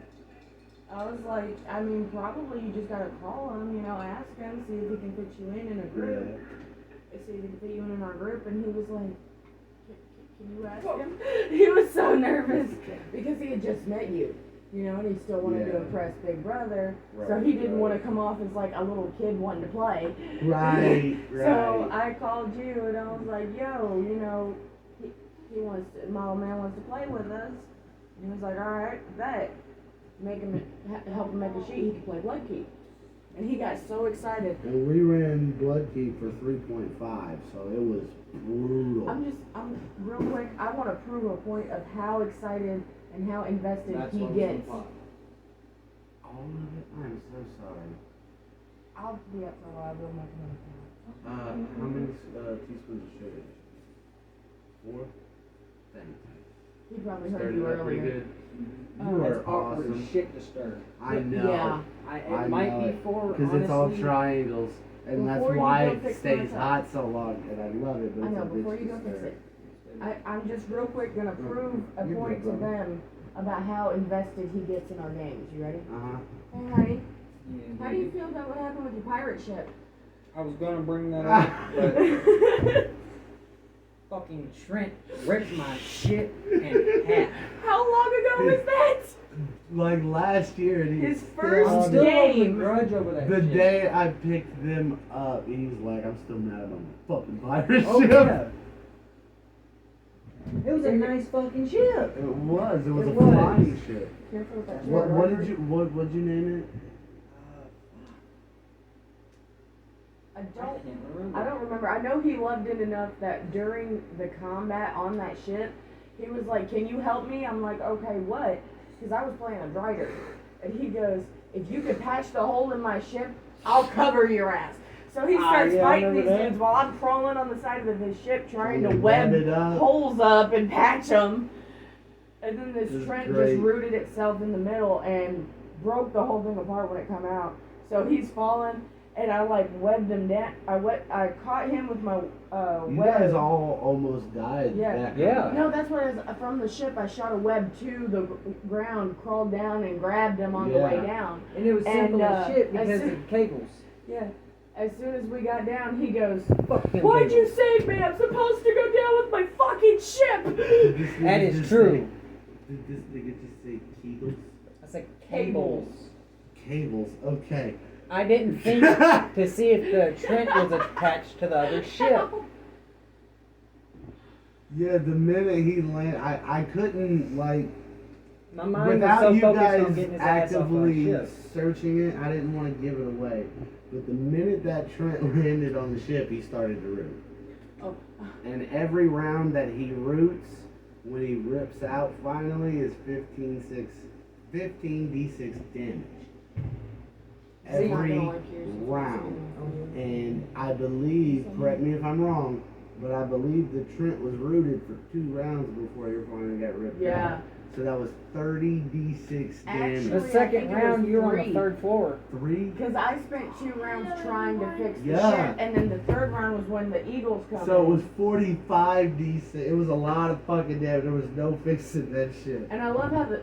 I was like, I mean, probably you just gotta call him, you know, ask him, see if he can fit you in a group. See if he can fit you in our group. And he was like, can you ask him? He was so nervous because he had just met you, you know, and he still wanted to impress Big Brother. So he didn't want to come off as like a little kid wanting to play. Right, right. So I called you and I was like, yo, you know, he wants to, my old man wants to play with us. And he was like, all right, bet. Make him, help him make a sheet. He could play blood key. and he got so excited. And we ran Bloodkeep for 3.5, so it was brutal. I'm real quick. I want to prove a point of how excited and how invested That's he what gets. was All of it? I'm so sorry. I'll be up for a while. We'll make How many teaspoons of sugar? 4? Thank you. He probably heard Stirred you it up pretty earlier. good. Oh, You It's are awkward awesome. as shit to stir. I know. Yeah. It might be for, because it's all honestly, triangles, and that's Before you why go it fix stays my hot so long, and I love it. But I it's know. a bitch Before you to go fix stir. it, I'm just real quick gonna prove a You're point good, to brother. them about how invested he gets in our games. You ready? Uh-huh. Hey, honey. Yeah, How do you feel about what happened with your pirate ship? I was gonna bring that up, but fucking Trent ripped my shit in half. How long ago was that? Like last year, and he's His still first on I'm still it. holding game. a grudge over that The shit. day I picked them up, he's like, I'm still mad about my fucking pirate Oh ship. yeah. It was a nice fucking ship. It was. It was It a was. flying ship. Careful with that What shit. did you name it? I I don't. can't remember. I don't remember. I know he loved it enough that during the combat on that ship, he was like, "Can you help me?" I'm like, "Okay, what?" Because I was playing a Drider, and he goes, "If you could patch the hole in my ship, I'll cover your ass." So he starts yeah, I fighting remember these that. dudes while I'm crawling on the side of his ship trying to Web web it up. holes up and patch them. And then this This is Trent great. just rooted itself in the middle and broke the whole thing apart when it come out. So he's falling, and I like webbed him down. I caught him with my You web. guys all almost died. Yeah. back Yeah. on No, that. that's what it was. From the ship, I shot a web to the ground, crawled down, and grabbed him on the way Yeah. down. And it was simple And, as shit as because soon- of cables. Yeah. As soon as we got down, he goes, Fuck them "Why'd you cables. save me? I'm supposed to go down with my fucking ship." Did this nigga That is just true. say- Did this nigga just say Kegels? I said Cables. Cables. Okay. I didn't think to see if the Trent was attached to the other ship. Yeah, the minute he landed, I couldn't like. My mind was Without so you focused guys on getting his ass off our actively ship. searching it, I didn't want to give it away. But the minute that Trent landed on the ship, he started to root. Oh. And every round that he roots, when he rips out finally, is 15d6 damage. He's not Every gonna like yours. round. And I believe, correct me if I'm wrong, but I believe that Trent was rooted for 2 rounds before he finally got ripped Yeah. out. So that was 30d6 damage. The Actually, I second think it round, was you were on the 3. 3rd floor. 3? Because I spent 2 rounds trying to fix the Yeah. ship, and then the 3rd round was when the Eagles come So it in. was 45d6. It was a lot of fucking damage. There was no fixing that shit. And I love how I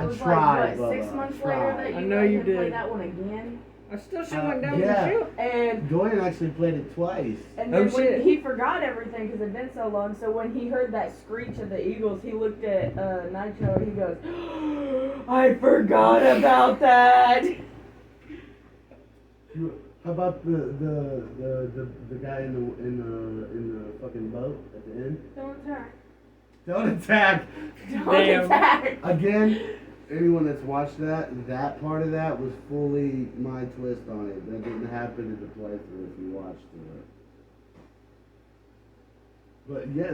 it was tried, like, what, 6 Bubba, months I later tried. that I you know guys you had played did. that one again. I still should Uh, went down yeah. the ship. And Dwayne actually played it twice. And Oh, then when shit. he forgot everything because it'd been so long, so when he heard that screech of the Eagles, he looked at Nitro and he goes, "I forgot about that." How about the guy in the fucking boat at the end? Don't attack! Don't attack! Don't Damn. attack! Again, anyone that's watched that part of that was fully my twist on it. That didn't happen in the playthrough if you watched it. But yeah,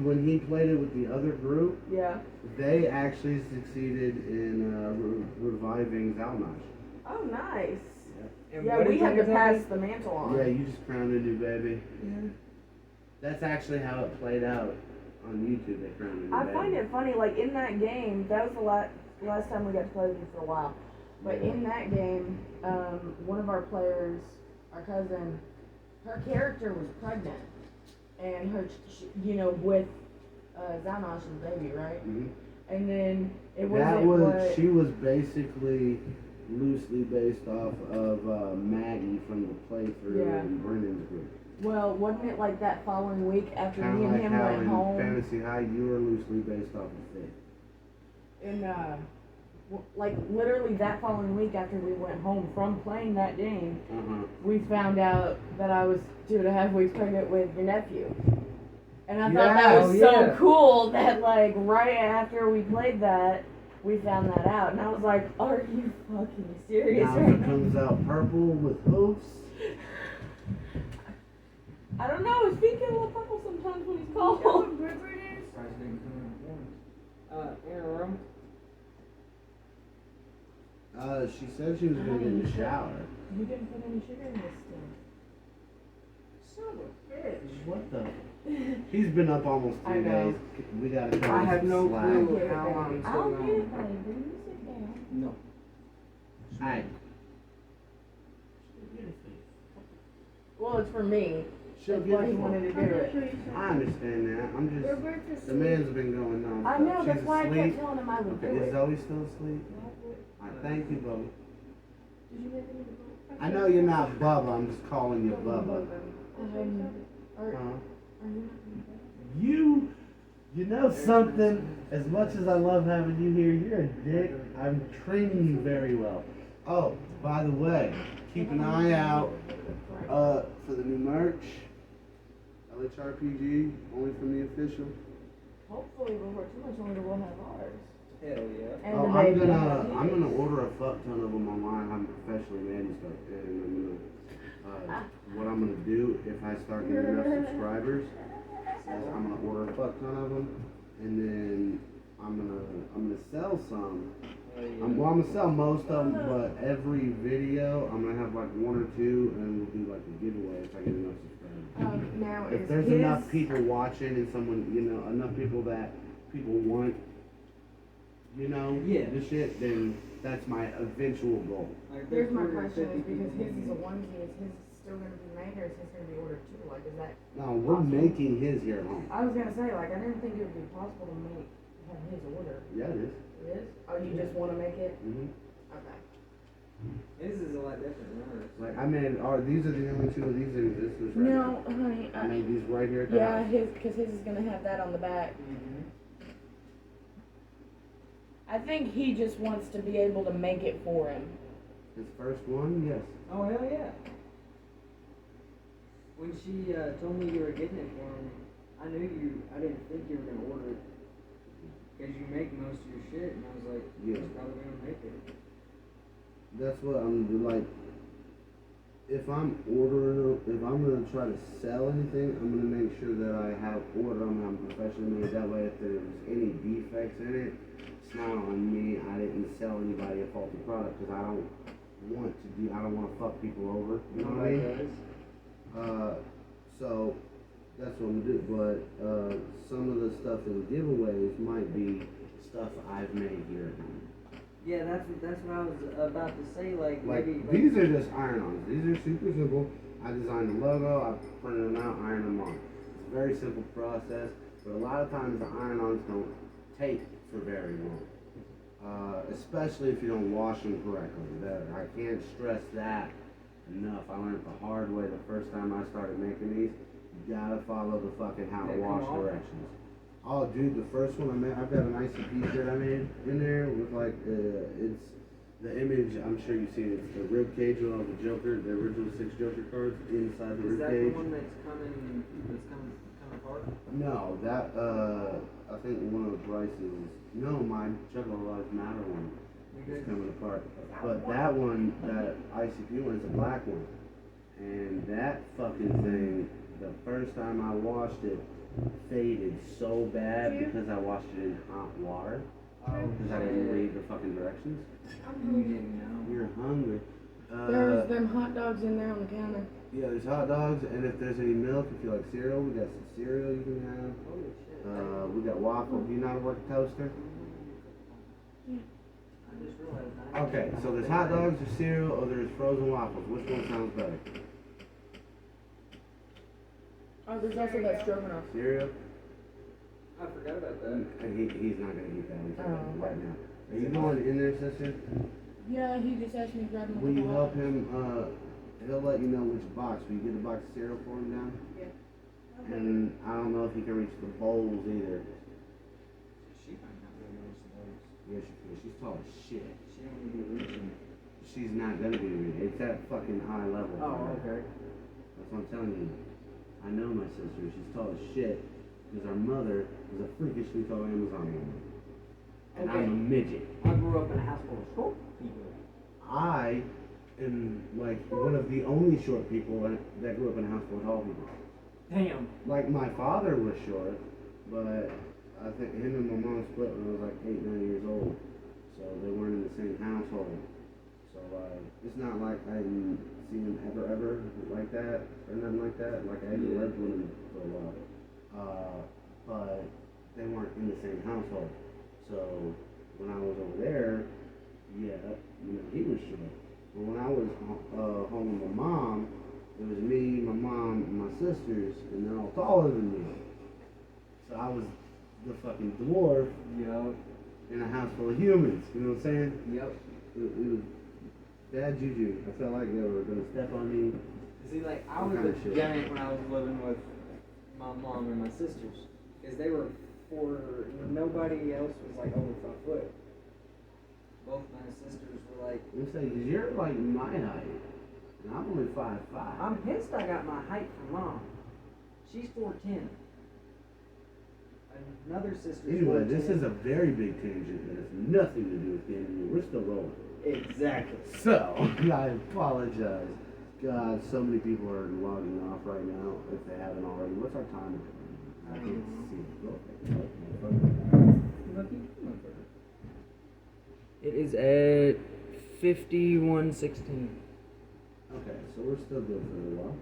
when he played it with the other group, Yeah. they actually succeeded in reviving Zalmash. Oh, nice. And Yeah, what we did had you to tell pass me? the mantle on. Yeah, you just crowned a new baby. Yeah. That's actually how it played out on YouTube. They crowned a new I baby. find it funny, like in that game, that was the last time we got to play with you for a while. But in that game, one of our players, our cousin, her character was pregnant, and with Zanash's baby, right? Mhm. And then it That wasn't was what. she was basically loosely based off of Maggie from the playthrough Yeah. in Brennan's group. Well, wasn't it like that following week after Kind me of and like him how went in home? Fantasy High you were loosely based off of Fig. And like literally that following week after we went home from playing that game, we found out that I was 2.5 weeks pregnant with your nephew. And I thought that Yeah, was oh, so yeah. cool that like right after we played that, we found that out, and I was like, "Are you fucking serious Now right it now?" comes out purple with hoofs. I don't know. His feet get a little purple sometimes when he's You know cold. what river it is? Price didn't come in forms. In a room. She said she was gonna get in the shower. You didn't put any sugar in this Son of a bitch. What the? He's been up almost I 3 know. days. We gotta cut I him have some no slack. clue. stuff. How long it's I'll going get it, on. baby. You sit down. No. Hey, Well, it's for me. she'll That's get why he it. wanted to I'm do gonna show it. you something. I understand that. I'm We're just. about to The see. man's been going on. I know. That's She's why I kept asleep. telling him I would Okay, do is it. Zoe still asleep? Alright, thank you, Bubba. Did you make any? I know you're not Bubba. I'm just calling you Bubba. Are, Huh? are you not You know something? As much as I love having you here, you're a dick. I'm training you very well. Oh, by the way, keep an eye out for the new merch. LHRPG, only from the official. Hopefully before too much longer we'll have ours. Hell yeah. And Oh, the I'm baby gonna has order a fuck ton of them online. I'm professionally made and stuff, and I'm gonna what I'm gonna do if I start getting enough subscribers is I'm gonna order a fuck ton of them, and then I'm gonna sell some. Hell yeah. I'm gonna sell most of them, but every video I'm gonna have like 1 or 2, and we'll do like a giveaway if I get enough subscribers. Now If is there's his, enough people watching and someone, enough people that people want, Yeah. the shit, then that's my eventual goal. Like, Here's my there's question: is 250 because his is people. a onesie, is his still gonna be made, or is his gonna be ordered too? Like, is that? No, we're making his here at home. I was gonna say, like, I didn't think it would be possible to have his order. Yeah, it is. It is? Oh, you just want to make it? Mm-hmm. Okay. His is a lot different than ours. Like I made, these are the only 2 of these in existence right No, honey. now. I made these right here at the Yeah, house. because his is gonna have that on the back. Mm-hmm. I think he just wants to be able to make it for him. His first one, yes. Oh, hell yeah. When she told me you were getting it for him, I didn't think you were going to order it. Because you make most of your shit, and I was like, Yeah. he's probably going to make it. That's what I'm like. If I'm gonna try to sell anything, I'm gonna make sure that I have order them. I'm professionally made. That way, if there's any defects in it, it's not on me. I didn't sell anybody a faulty product because I don't want to fuck people over. You know what I mean? So that's what I'm gonna do. But some of the stuff in the giveaways might be stuff I've made here at home. Yeah, that's what I was about to say. Like maybe These are just iron-ons. These are super simple. I designed the logo, I printed them out, ironed them on. It's a very simple process, but a lot of times the iron-ons don't take for very long. Especially if you don't wash them correctly. I can't stress that enough. I learned the hard way the first time I started making these. You gotta follow the fucking how to They come wash off. directions. Oh, dude, the first one I made, I've got an ICP shirt I made in there with like, it's the image, I'm sure you've seen it, it's the rib cage with all the Joker, the original 6 Joker cards inside the is rib that cage. the one that's coming apart? No, that, I think one of Bryce's, no, my Juggle Lives Matter one is coming apart. But that one, that ICP one is a black one. And that fucking thing, the first time I washed it, faded so bad because I washed it in hot water. Because I didn't read the fucking directions. You didn't know. You're hungry. There's them hot dogs in there on the counter. Yeah, there's hot dogs, and if there's any milk, if you like cereal, we got some cereal you can have. Holy shit. We got waffles. Do you know how to work a toaster? I just realized I Okay, so there's hot dogs, there's cereal, or there's frozen waffles. Which one sounds better? Oh, there's also that stroganoff. Cereal? I forgot about that. And he's not gonna eat that. He's Oh, gonna eat okay. right now. Are you going in there, sister? Yeah, he just asked me to grab him. Will you help him? He'll let you know which box. Will you get the box of cereal for him down? Yeah. And I don't know if he can reach the bowls either. She might not be able to reach those. Yeah, she can. She's tall as shit. She don't need to be reaching. She's not gonna be reaching. It's at fucking high level. for Oh, her. okay. That's what I'm telling you. I know my sister. She's tall as shit. Because our mother is a freakishly tall Amazon woman. and Okay. I'm a midget. I grew up in a house full of short people. I am like one of the only short people that grew up in a house full of tall people. Damn. Like my father was short, but I think him and my mom split when I was like 8, 9 years old. So they weren't in the same household. So it's not like I didn't see him ever like that or nothing like that. Like I even lived with him for a while. But they weren't in the same household. So when I was over there, yeah, he was short. But when I was home with my mom, it was me, my mom, and my sisters, and they're all taller than me. So I was the fucking dwarf Yup. in a house full of humans. You know what I'm saying? Yep. It was bad juju. I felt like they were gonna step on me. See, like, I What was kind a of shit? giant when I was living with my mom and my sisters. Because they were nobody else was like over 5 foot. Both my sisters were like, I'm saying, cause you're like my height, and I'm only 5'5". I'm pissed I got my height from mom. She's 4'10". Another sister's Anyway, 4'10". this is a very big tangent that has nothing to do with gaming. We're still rolling. Exactly. So, I apologize. God, so many people are logging off right now, if they haven't already. What's our time? I can't see. It is at 51:16. Okay, so we're still good for a while.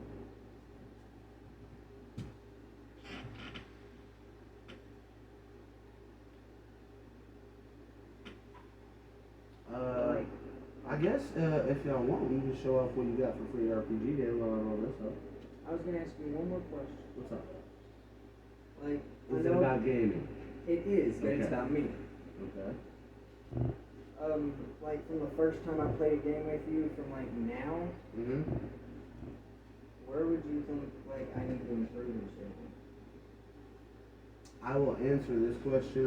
I guess if y'all want, we can show off what you got for free RPG day while I roll this up. I was gonna ask you one more question. What's up? Like, Is it about gaming? it is, but it's Okay. about me. Okay. Like from the first time I played a game with you, from like now, Mm-hmm. where would you think like I need to improve and shit? I will answer this question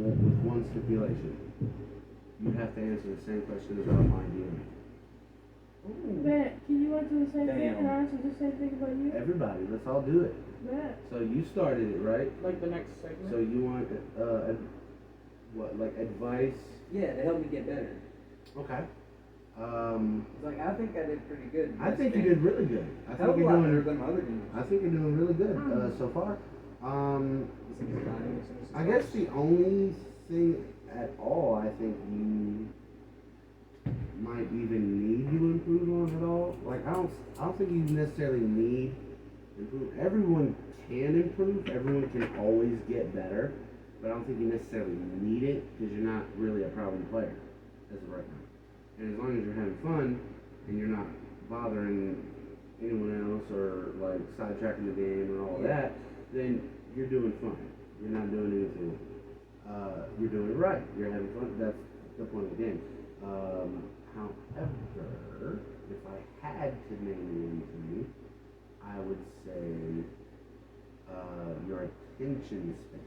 with one stipulation. You have to answer the same question about my gaming. Bet, can you answer the same thing Damn. and I answer the same thing about you? Everybody, let's all do it. Bet. So you started it, right? Like the next segment? So you want like advice? Yeah, to help me get better. Okay. Like I think I did pretty good. I think you did really good. I Hell think of a you're lot better doing. than my other games. I think you're doing really good so far. I guess the only thing at all I think you might even need to improve on at all. Like I don't think you necessarily need improve. Everyone can improve. Everyone can always get better, but I don't think you necessarily need it because you're not really a problem player as of right now. And as long as you're having fun and you're not bothering anyone else or like sidetracking the game and all that, then you're doing fine. You're not doing anything. You're doing it right. You're having fun. That's the point of the game. However, if I had to name anything, I would say your attention span.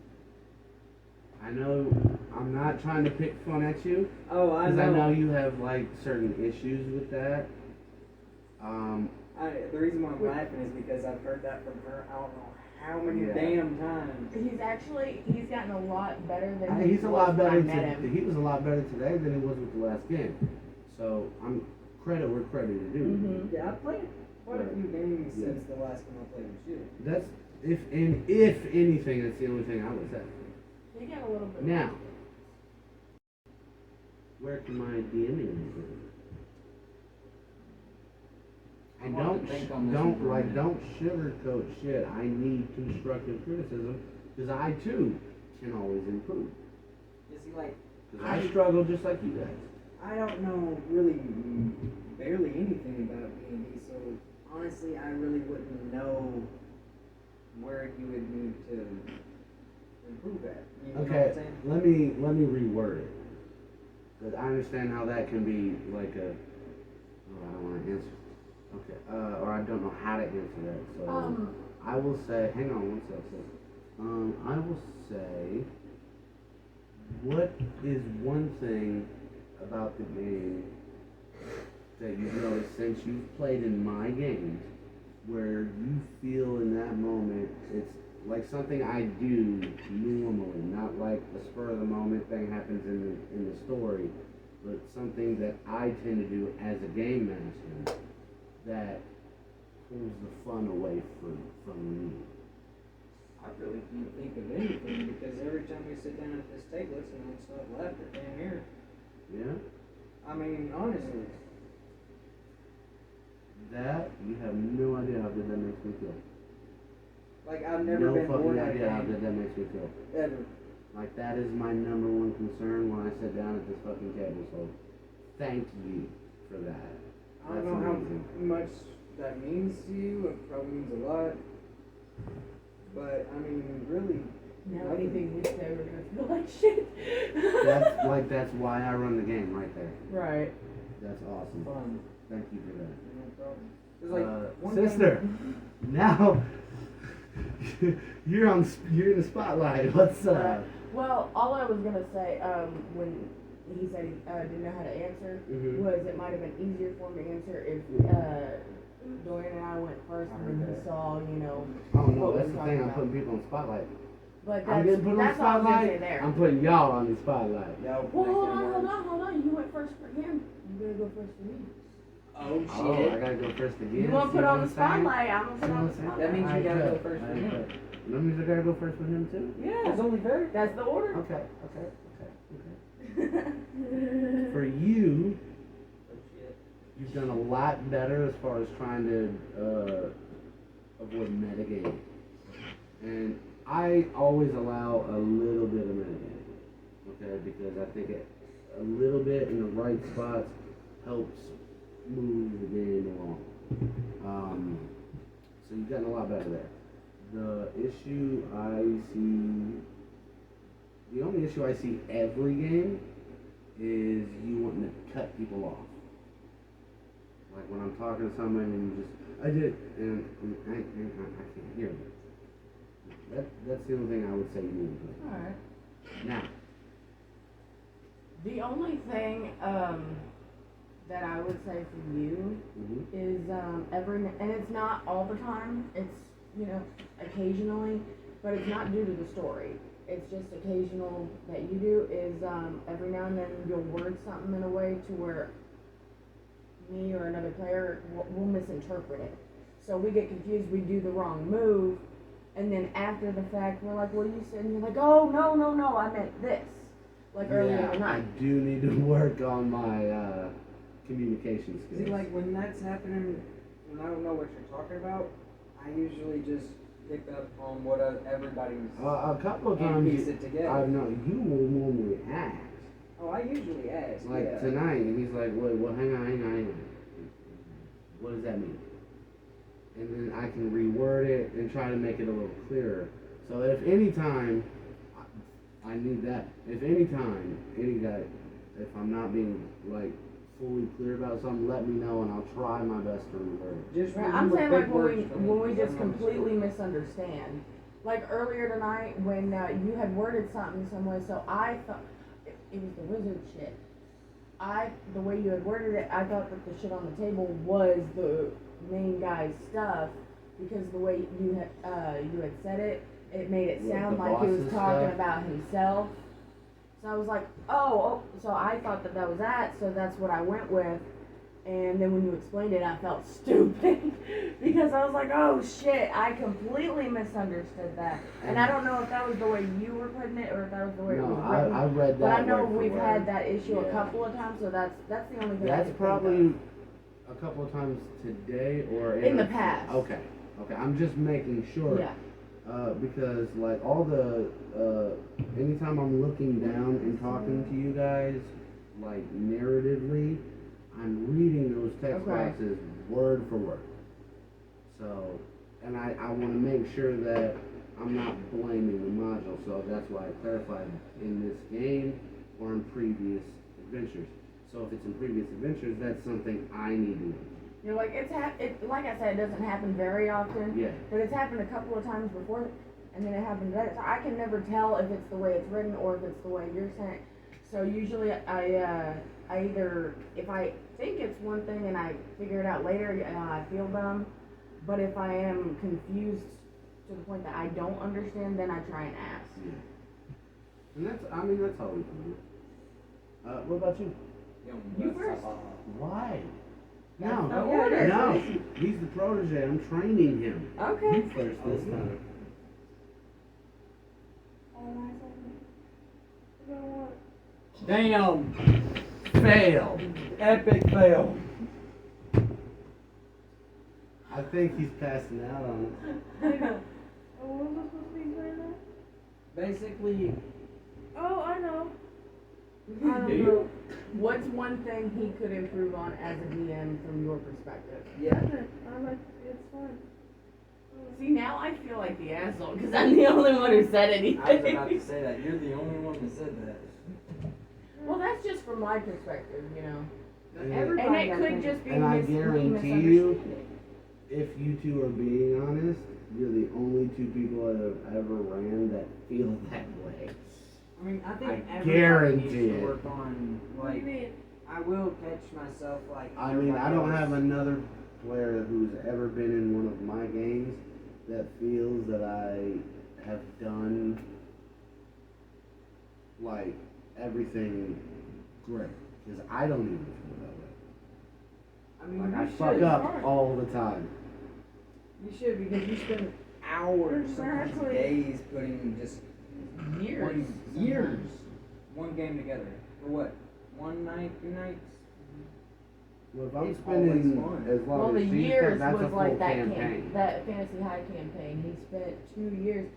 I know I'm not trying to pick fun at you, Oh, I because know. I know you have like certain issues with that. The reason why I'm laughing is because I've heard that from her. I don't know how many Yeah. damn times. He's gotten a lot better than He's a lot when better. I met him. He was a lot better today than he was with the last game. So I'm credit where credit is due. Mhm. Yeah, I played quite a few games Yeah. since the last time I played with you. That's if anything, that's the only thing I would say. He got a little bit. Now, where can my DMing improve? And I wanna think on this one for a minute. don't sugarcoat shit. I need constructive criticism because I too can always improve. You see, like, Because I struggle just like you guys. I don't know really barely anything about D&D, so honestly, I really wouldn't know where you would need to improve at. You know what I'm Okay, saying? let me reword it. Because I understand how that can be like a. Oh, I don't want to answer. Okay, or I don't know how to answer that. So I will say, hang on one second. I will say, what is one thing about the game that you've noticed since you've played in my games where you feel in that moment it's like something I do normally, not like a spur of the moment thing happens in the story, but something that I tend to do as a game master that pulls the fun away from me. I really can't think of anything because every time we sit down at this table, it's non-stop laughter. Damn here. Yeah? I mean, honestly. That, you have no idea how good that makes me feel. Like, I've never been bored fucking at a idea how game. good that makes me feel. Ever. Like, that is my number one concern when I sit down at this fucking table, so thank you for that. I don't know how much that means to you. It probably means a lot. But, I mean, really. Now anything we say, we're gonna feel like shit. That's why I run the game right there. Right. That's awesome. Fun. Thank you for that. No problem. It's like, one sister, now you're in the spotlight. What's up? Well, all I was gonna say, when he said he didn't know how to answer, was it might have been easier for me to answer if Dorian and I went first, and then he saw, Oh no, what that's was the talking thing. I'm about. putting people on the spotlight. But I'm getting put on the that's all I was gonna say spotlight. there. I'm putting y'all on the spotlight. Yo, Well, hold on. You went first for him. You gotta go first for me. Oh, shit. Oh, I gotta go first again. You want to See put what on I'm the saying? spotlight? I'm gonna put on the See what I'm spotlight. saying? That means you Alright, gotta go good. first for Alright, him. good. That means I gotta go first with him too? Yeah, It's only fair. that's the order. Okay. For you, Oh, shit. you've done a lot better as far as trying to avoid metagame. And I always allow a little bit of metagame, okay? Because I think a little bit in the right spots helps move the game along. So you've gotten a lot better there. The only issue I see every game is you wanting to cut people off. Like when I'm talking to someone and you just, I did, and I can't hear them. That's the only thing I would say you need to do. Alright. Now, The only thing that I would say for you is and it's not all the time, it's, occasionally, but it's not due to the story. It's just occasional that you do is every now and then you'll word something in a way to where me or another player will misinterpret it. So we get confused, we do the wrong move, and then after the fact we're like, well, you said, and you're like, oh, no, I meant this. Like earlier in the I night. do need to work on my communication skills. See, like, when that's happening, when I don't know what you're talking about, I usually just pick up on what everybody's a couple of and times, piece it together. I've known you will normally ask. Oh, I usually ask. Like yeah. tonight, and he's like, wait, well, hang on. What does that mean? And then I can reword it and try to make it a little clearer. So if any time, I need that. If any time, any guy, if I'm not being like fully clear about something, let me know and I'll try my best to reword it. Just Right, I'm remember saying big like words for me, when we 'cause just I don't completely understand. misunderstand. Like earlier tonight when you had worded something some way, so I thought it was the wizard shit. The way you had worded it, I thought that the shit on the table was the main guy's stuff because the way you had said it, it made it What, sound the like he was boss's talking stuff? about himself. So I was like, oh, so I thought that was that, so that's what I went with. And then when you explained it, I felt stupid because I was like, oh shit, I completely misunderstood that. And I don't know if that was the way you were putting it or if that was the way it was No, written. I read that. But I know word for we've word. had that issue a Yeah. couple of times, so that's the only thing I That's could probably think a couple of times today or In the past. Okay. I'm just making of. sure. Yeah. Because like all the anytime I'm looking down and talking to you guys, like narratively, I'm reading those text Okay. boxes word for word. So, and I want to make sure that I'm not blaming the module. So that's why I clarified in this game or in previous adventures. So if it's in previous adventures, that's something I need to know. You're like, like I said, it doesn't happen very often. Yeah. But it's happened a couple of times before, and then it happened later. So I can never tell if it's the way it's written or if it's the way you're saying it. So usually I either, if I think it's one thing and I figure it out later, I feel dumb. But if I am confused to the point that I don't understand, then I try and ask. Yeah. And that's all we can do. What about you? You first. Why? That's No, not order. no. He's the protege. I'm training him. Okay. You first this time. Damn! Fail. Epic fail. I think he's passing out on us. What was I supposed to be playing now? Basically, Oh, I know. I don't Do you? know. What's one thing he could improve on as a DM from your perspective? yeah. Nothing. I like it's fun. See, now I feel like the asshole because I'm the only one who said anything. I was about to say that. You're the only one that said that. Well, that's just from my perspective, you know. And, And it could just be And I me guarantee you- misunderstanding. if you two are being honest, you're the only two people that have ever ran that feel that way. I mean, I think I everybody guarantee needs to it. work on, What do you like, mean? I will catch myself, like, I mean, I don't everybody have else. another player who's ever been in one of my games that feels that I have done like everything great. Because I don't even feel that way. I mean, Like you I should. fuck up fine. all the time. You should, because you spend hours, sometimes Exactly. days putting just Years. years, one game together. For what? One night, 2 nights? Well, if I'm It's spending always fun. as long Well, the as she's years that's a was full like that campaign. that Fantasy High campaign. He spent 2 years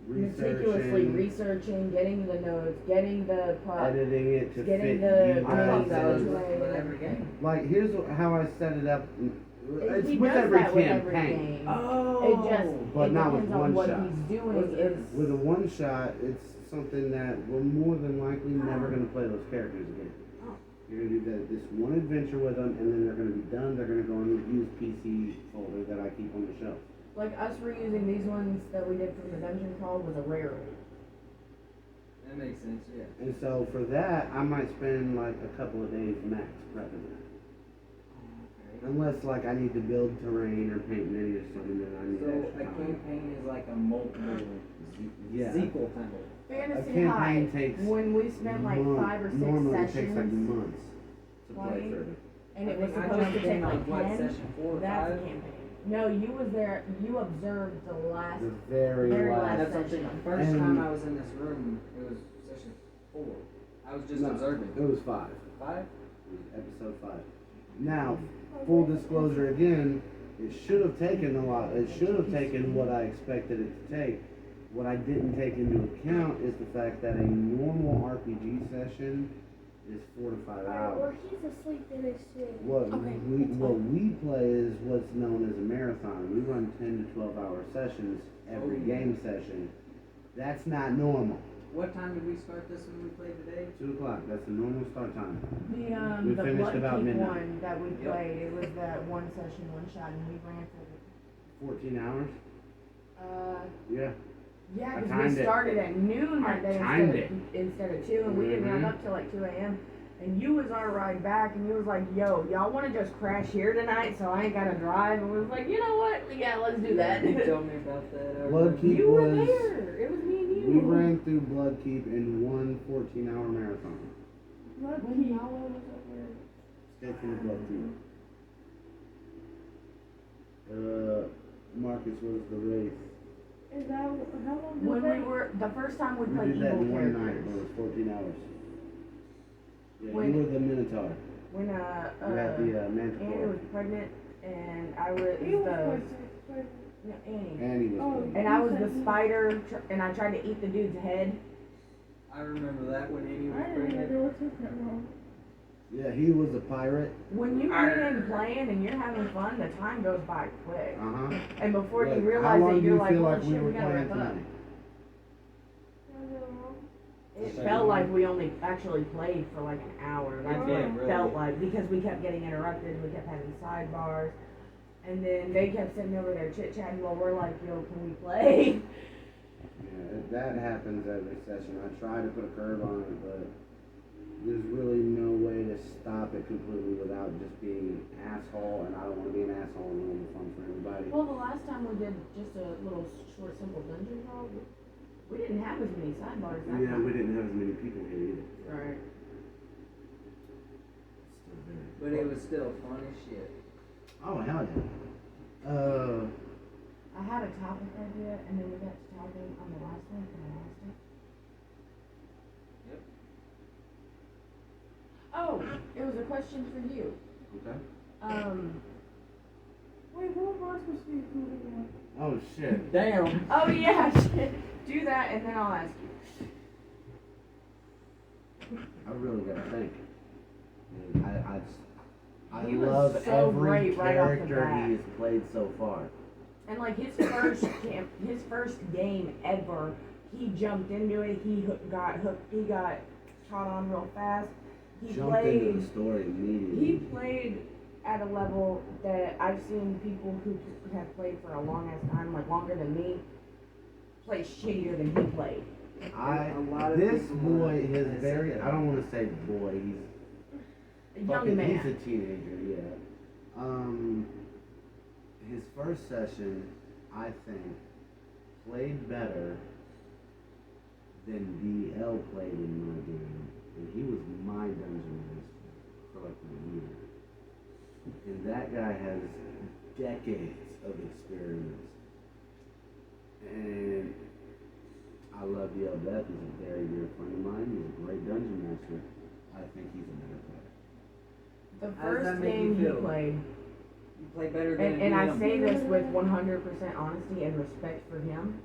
meticulously Researching, researching, getting the notes, getting the plot. editing it to Getting fit the you I thought guys. that was in. with every game. Like here's how I set it up. It's He with does every that with campaign. every game. Oh! It just But it not with depends on one what shot. he's doing. Was it- Is With a one shot, it's something that we're more than likely never going to play those characters again. Oh. You're going to do this one adventure with them, and then they're going to be done. They're going to go in the use PC folder that I keep on the shelf. like us reusing these ones that we did from the dungeon crawl was a rarity. That makes sense, yeah. And so for that, I might spend like a couple of days max prepping it. Okay. Unless like I need to build terrain or paint mini or something, then I need So extra a time. campaign is like a multiple Yeah. sequel kind of. Fantasy campaign High, takes when we spent like months. 5 or 6 Normally sessions, it takes like months to play playing, through. and it I was think I supposed to jumped take in on, like what, 10. session 4 or That's a 5? campaign. No, you was there. You observed the last. The very Very last. last. That's what I'm saying. The first And- time I was in this room, it was session 4. I was just No, observing. It was 5. 5? It was episode 5. Now, full disclosure again, it should have taken a lot. It should have taken what I expected it to take. What I didn't take into account is the fact that a normal RPG session is 4 to 5 Alright, well, hours. he's asleep in his swing. What Okay, we that's what we play is what's known as a marathon. We run 10 to 12 hour sessions every Oh. game session. That's not normal. What time did we start this when we played today? 2 o'clock. That's the normal start time. The We the finished Blood about Keep midnight. one that we Yep. played. It was that one session, one shot, and we ran for 14 hours. Yeah. yeah, I because timed we it. started at noon I that day timed instead of 2, and we didn't run Mhm. up till like 2 a.m. And you was our ride back, and you was like, "Yo, y'all want to just crash here tonight, so I ain't gotta drive." And we was like, "You know what? Yeah, let's do that." You told me about that. Bloodkeep You were was. there. It was me and you. We ran through Bloodkeep in one 14-hour marathon. What When key? y'all was up there. Stay through Bloodkeep. Marcus was the race. Is that how long When did we that? were the first time we We played did that evil in one night, characters. but it was 14 hours. Yeah, When- you were the Minotaur. When You had the Annie Manticore. was pregnant, and I was He was the pregnant. no, Annie. And he was Oh, pregnant. And I was the spider, and I tried to eat the dude's head. I remember that when Annie was I didn't even pregnant. know what took that long. Yeah, he was a pirate. When you get in playing and you're having fun, the time goes by quick. Uh-huh. And before Like, you how realize long it, do you're you like, feel "Holy like we shit, were we gotta playing wrap up." tonight? It Second felt one? like we only actually played for like an hour. That's It what did, it really. felt like, because we kept getting interrupted, we kept having sidebars, and then they kept sitting over there chit-chatting while we're like, "Yo, can we play?" Yeah, that happens every session. I try to put a curve on it, but there's really no way to stop it it completely without just being an asshole, and I don't want to be an asshole and ruin the fun for everybody. Well, the last time we did just a little short, simple dungeon crawl, we didn't have as many sidebars that Yeah, time. we didn't have as many people here either. Right. Still very But it was still fun as shit. Oh, hell yeah. I had a topic idea, and then we got to talking on the last one, and I lost it. Yep. Oh, it was a question for you. Okay. Wait, what am I supposed to be including now? Oh, shit. Damn. Oh yeah, do that, and then I'll ask you. I really gotta think. And I He was love so every great right off the character bat. he has played so far. And like his first game ever, he jumped into it. He got hooked. He got caught on real fast. He Jumped into played. the story immediately. He played at a level that I've seen people who have played for a long ass time, like longer than me, play shittier than he played. A lot of This people boy have is said very. that. I don't want to say boy. He's A young fucking. man. He's a teenager. Yeah. His first session, I think, played better than DL played in my game, and he was my dungeon master for like a year. And that guy has decades of experience. And I love DL Death. He's a very dear friend of mine. He's a great dungeon master. I think he's a better player. The How does that first make you game he feel? played, You play better than and I him. say this with 100% honesty and respect for him.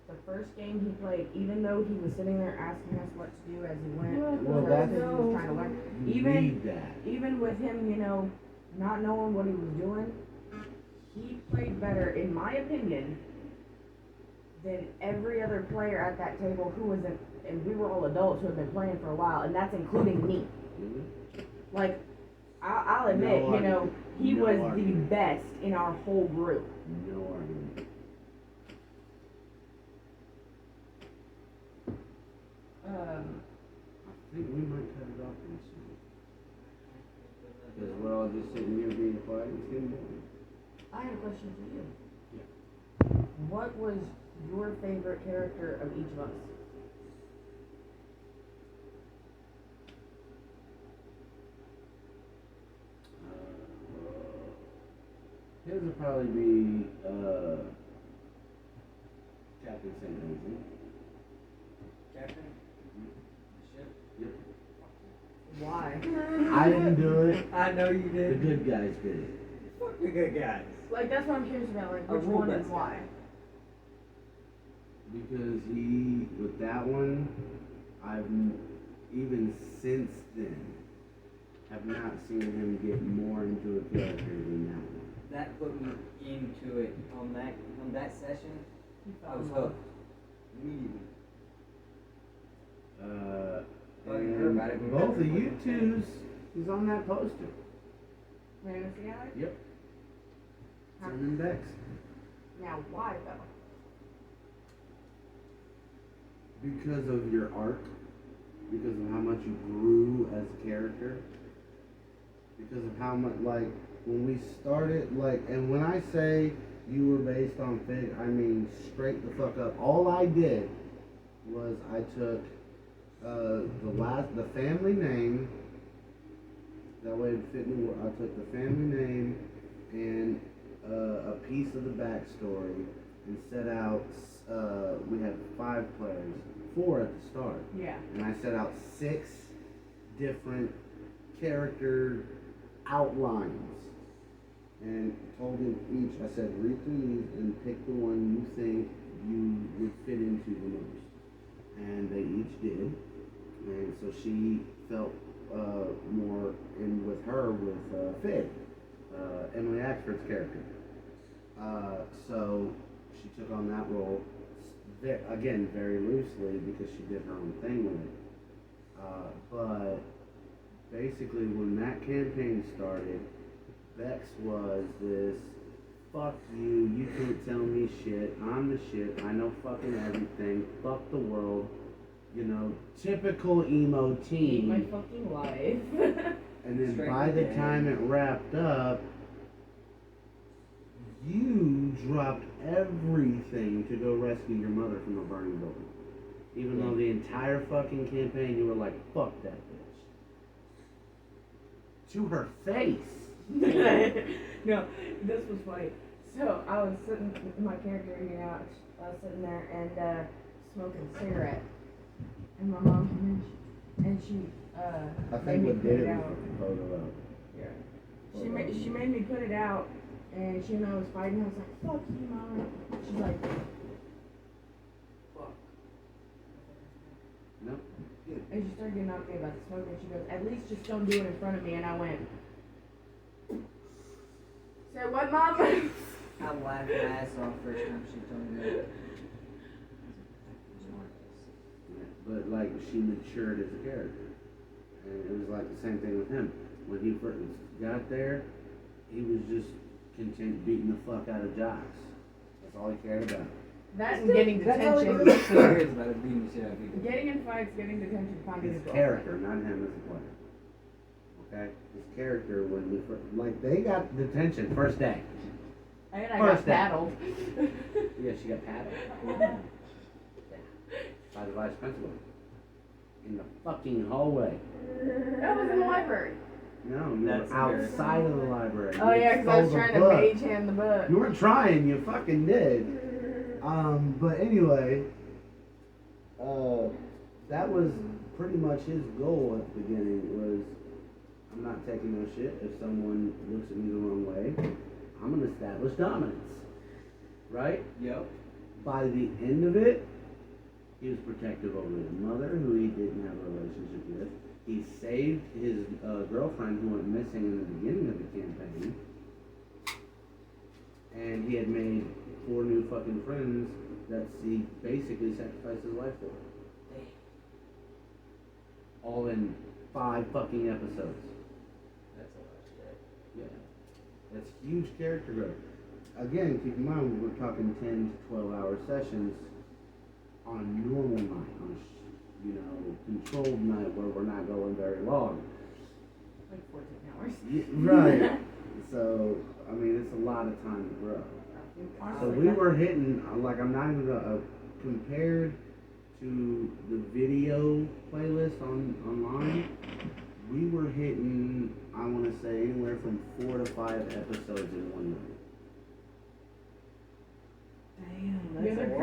The first game he played, even though he was sitting there asking us what to do as he went, Well, because that's- he was trying to learn. You Even- need that. Even with him, you know, not knowing what he was doing, he played better, in my opinion, than every other player at that table who was in, and we were all adults who had been playing for a while, and that's including me. Mhm. Like, I'll admit, No you know, argument. he No was the argument. best in our whole group. No argument. I think we might cut it off pretty soon. Because we're all just sitting here being quiet and it's getting boring. I had a question for you. Yeah. What was your favorite character of each of us? His would probably be Captain St. Vincent. Captain? Shit. Yep. Why? I didn't do it. I know you The did. good guys did it. Fuck the good guys. Like, that's what I'm curious about, like, A which rule one and best why? guy. Because with that one, even since then, have not seen him get more into a character than that one. That put me into it on that session. I was in love. hooked immediately. And heard about it. both of you two's is on that poster. Fantasy Alley? Yep. How- Tim and Bex. Now, why though? Because of your arc, because of how much you grew as a character, because of how much, like, when we started, like, and when I say you were based on Fig, I mean straight the fuck up. All I did was I took the family name, that way it fit in the I took the family name and a piece of the backstory and set out, we had 5 players, 4 at the start, Yeah. and I set out 6 different character outlines and told them each, I said, read through these and pick the one you think you would fit into the most. And they each did. And so she felt more in with her with Fig, Emily Axford's character. So she took on that role, again, very loosely because she did her own thing with it. But basically, when that campaign started, Bex was this, fuck you, you can't tell me shit, I'm the shit, I know fucking everything, fuck the world, you know, typical emo Eat my teen. fucking life. And then Straight by the dead. time it wrapped up, you dropped everything to go rescue your mother from a burning building. Even though the entire fucking campaign you were like, fuck that bitch. To her face. No, this was funny. So I was sitting, my character hanging out, I was sitting there and smoking a cigarette. And my mom came in and she I made think me what put did it it was out. the photo up. Yeah. She made me put it out and she and I was fighting. I was like, fuck you, mom. She's like, fuck. No. And she started getting on me about the smoke and she goes, at least just don't do it in front of me. And I went, say what, mom? I laughed my ass off first time she told me that. But like she matured as a character, and it was like the same thing with him. When he first got there, he was just content beating the fuck out of jocks. That's all he cared about. That and getting That's all he detention. really cares about is beating the shit out of people. Getting in fights, getting detention, finding His his character, not him as a player. Okay, his character when we first, like they got detention first day. And I First got day. paddled. Yeah, she got paddled by the vice principal in the fucking hallway. That was in the library. No, you That's were outside of the library. Oh You yeah, because I was stole the trying to book. mage hand the book. You weren't trying, you fucking did. But anyway, that was pretty much his goal at the beginning was, I'm not taking no shit. If someone looks at me the wrong way, I'm gonna establish dominance. Right? Yep. By the end of it, he was protective over his mother, who he didn't have a relationship with. He saved his girlfriend who went missing in the beginning of the campaign. And he had made 4 new fucking friends that he basically sacrificed his life for. All in 5 fucking episodes. That's a lot of shit. Yeah. That's huge character growth. Again, keep in mind, we're talking 10 to 12 hour sessions on a normal night, on a controlled night where we're not going very long. Like 14 hours. Right. So, I mean, it's a lot of time to grow. So we were hitting, like, I'm not even gonna, compared to the video playlist online, we were hitting, I want to say, anywhere from 4 to 5 episodes in one night. Damn, Yeah, that's a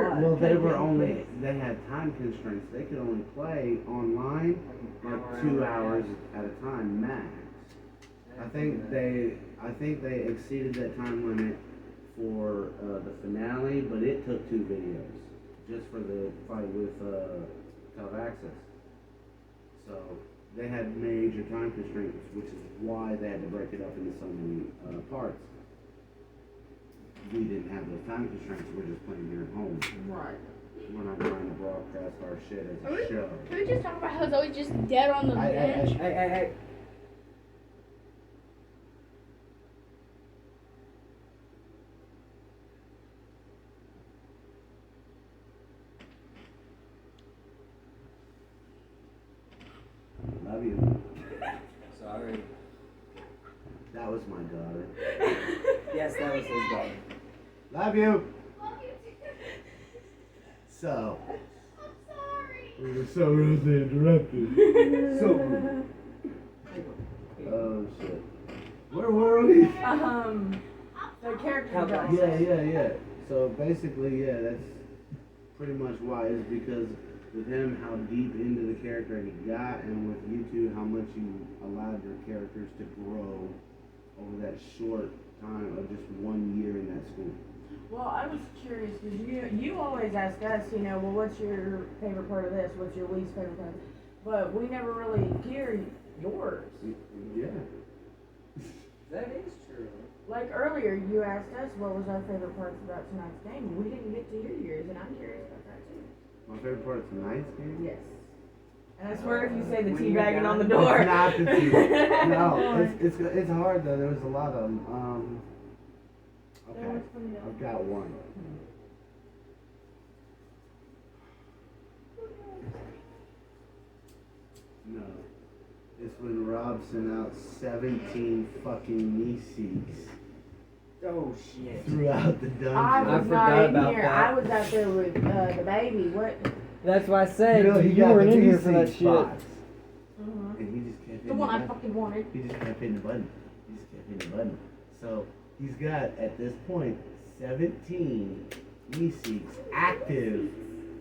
they're lot. Well, they had time constraints. They could only play online like 2 hours at a time max. I think they exceeded that time limit for the finale, but it took 2 videos just for the fight with Calvaxis. So they had major time constraints, which is why they had to break it up into so many parts. We didn't have those time constraints. We're just playing here at home. Right. We're not trying to broadcast our shit as a show. Can we just talk about how it's always just dead on the bench? Hey. Love you. Sorry. That was my daughter. Yes, that was his daughter. Love you. So, I'm sorry. we were so rudely interrupted. So. Oh shit. Where were we? The character How about- development. Yeah. So basically, yeah, that's pretty much why. Is because with him, how deep into the character he got, and with you two, how much you allowed your characters to grow over that short time of just 1 year in that school. Well, I was curious because you always ask us, well, what's your favorite part of this? What's your least favorite part? But we never really hear yours. Yeah. That is true. Like earlier, you asked us what was our favorite parts about tonight's game. We didn't get to hear yours, and I'm curious about that too. My favorite part of tonight's game? Yes. And I swear if you say the When tea you're bagging on the done. door. It's not the tea. No, it's hard though. There was a lot of them. Okay, I've got one. No. It's when Rob sent out 17 fucking knee seeks Oh shit. throughout the dungeon. I was forgot not in about here. that. I was out there with the baby. What? That's why I said he you got weren't the in knee here for that seek shit. spots. Mhm. And he just kept hitting The one I button. fucking wanted. He just kept hitting the button. He just kept hitting the button. So he's got, at this point, 17 knee seeks active,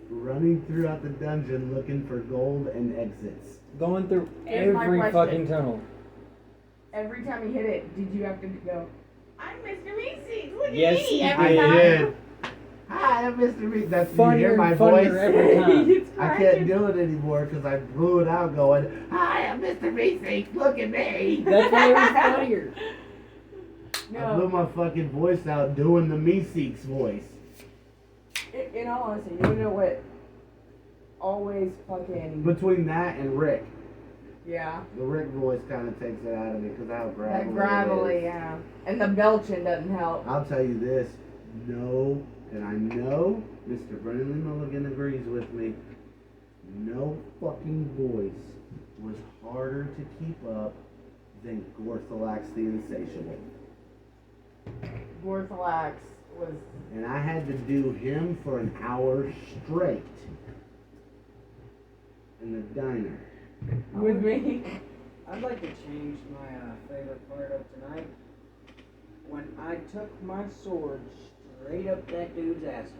running throughout the dungeon looking for gold and exits. Going through Here's my every question. fucking tunnel. Every time you hit it, did you have to go, I'm Mr. Meeseeks, look Yes, at me, you every did. time? did. Hi, I'm Mr. Meek. That's you Funnier hear my and funnier voice. every time. It's I can't cracking. do it anymore because I blew it out going, hi, I'm Mr. Meeseeks, look at me. That's why it was funnier. I blew No, my fucking voice out doing the Meeseeks voice. in all honesty, you know what? Always fucking, Between that and Rick, yeah. the Rick voice kind of takes it out of me because how gravelly That gravelly, it is. yeah. And the belching doesn't help. I'll tell you this, no, and I know Mr. Brennan Lee Mulligan agrees with me, no fucking voice was harder to keep up than Gorthalax the Insatiable. Gorthalax was, And I had to do him for an hour straight in the diner. with me. I'd like to change my favorite part of tonight. When I took my sword straight up that dude's asshole,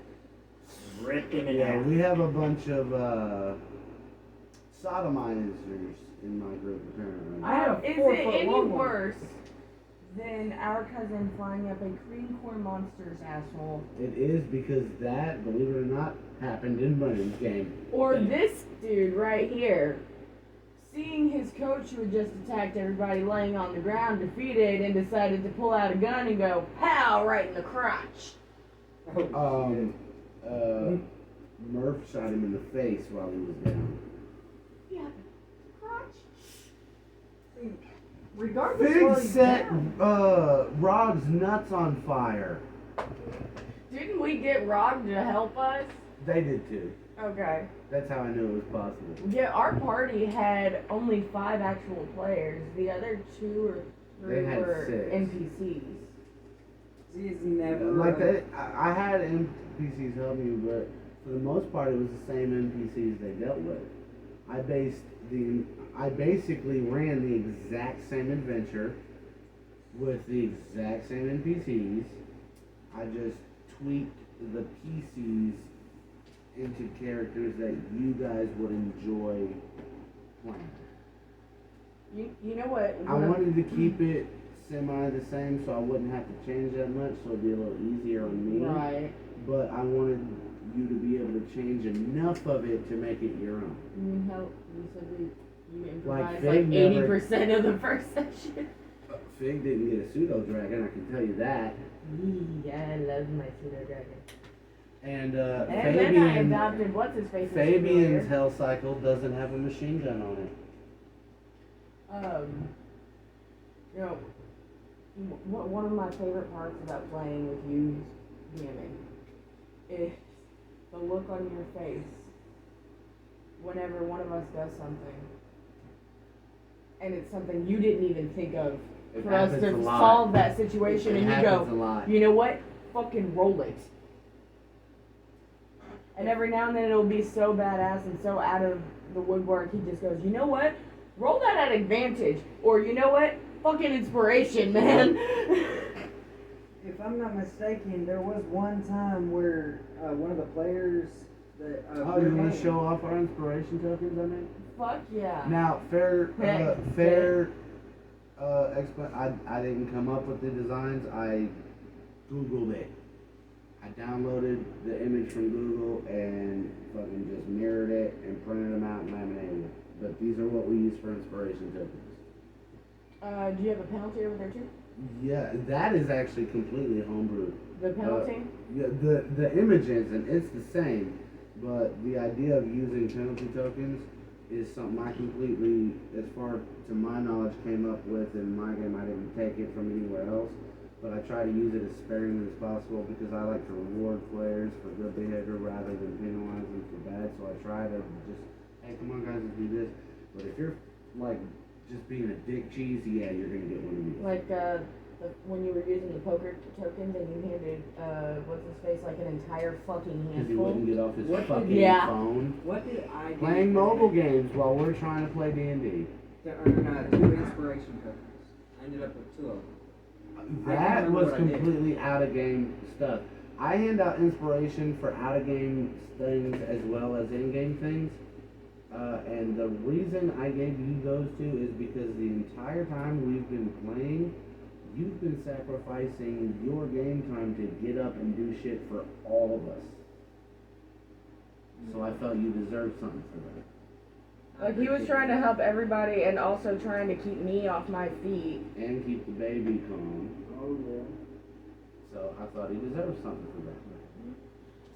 ripped him in Yeah, half. we have a bunch of sodomizers in my group apparently. I had a Is 4 it foot any long one. worse than our cousin flying up a cream corn monster's asshole? It is because that, believe it or not, happened in Brennan's game. Or this dude right here, seeing his coach who had just attacked everybody laying on the ground defeated and decided to pull out a gun and go, pow, right in the crotch. Oh, Murph shot him in the face while he was down. Yeah, crotch. Regardless Big while he's set down. Rob's nuts on fire. Didn't we get Rob to help us? They did too. Okay. That's how I knew it was possible. Yeah, our party had only 5 actual players. The other 2 or 3 They had were 6. NPCs. he's never. Like that, I had NPCs help me, but for the most part, it was the same NPCs they dealt with. I basically ran the exact same adventure with the exact same NPCs. I just tweaked the PCs into characters that you guys would enjoy playing. You know what? I wanted to keep it semi the same so I wouldn't have to change that much, so it'd be a little easier on me. Right. But I wanted you to be able to change enough of it to make it your own. You need help. You said you improvised Fig like never- 80% of the first session. Fig didn't get a pseudo dragon, I can tell you that. Yeah, I love my pseudo dragon. And And then I Fabian, adopted what's his face. Fabian's hell cycle doesn't have a machine gun on it. You know, one of my favorite parts about playing with you, gaming, is the look on your face whenever one of us does something, and it's something you didn't even think of It for us happens to a lot. solve that situation, It and you happens go, a lot. you know what? Fucking roll it. And every now and then it'll be so badass and so out of the woodwork, he just goes, you know what? Roll that at advantage. Or you know what? Fucking inspiration, man. If I'm not mistaken, there was one time where one of the players that. Oh, you want to show off our inspiration tokens, I mean? Fuck yeah. Now, fair, Fair. I didn't come up with the designs. I Googled it. I downloaded the image from Google and fucking just mirrored it and printed them out and laminated it. But these are what we use for inspiration tokens. Do you have a penalty over there too? Yeah, that is actually completely homebrew. The penalty? Yeah, the image isn't. It's the same, but the idea of using penalty tokens is something I completely, as far to my knowledge, came up with in my game. I didn't take it from anywhere else, but I try to use it as sparingly as possible because I like to reward players for good behavior rather than penalize them for bad. So I try to just, hey, come on guys, let's do this. But if you're like just being a dick cheese, yeah, you're gonna get one of these. Like when you were using the poker tokens and you handed what's his face like an entire fucking Because he handful. wouldn't get off his What did- fucking Yeah. phone. What did I do? Playing mobile games while we're trying to play D&D. To earn 2 inspiration tokens. I ended up with 2 of them. I can't That remember was what I did. completely out of game stuff. I hand out inspiration for out of game things as well as in game things. And the reason I gave you those two is because the entire time we've been playing, you've been sacrificing your game time to get up and do shit for all of us. So I felt you deserved something for that. Like he was trying to help everybody and also trying to keep me off my feet. And keep the baby calm. Oh yeah. So I thought he deserved something for that.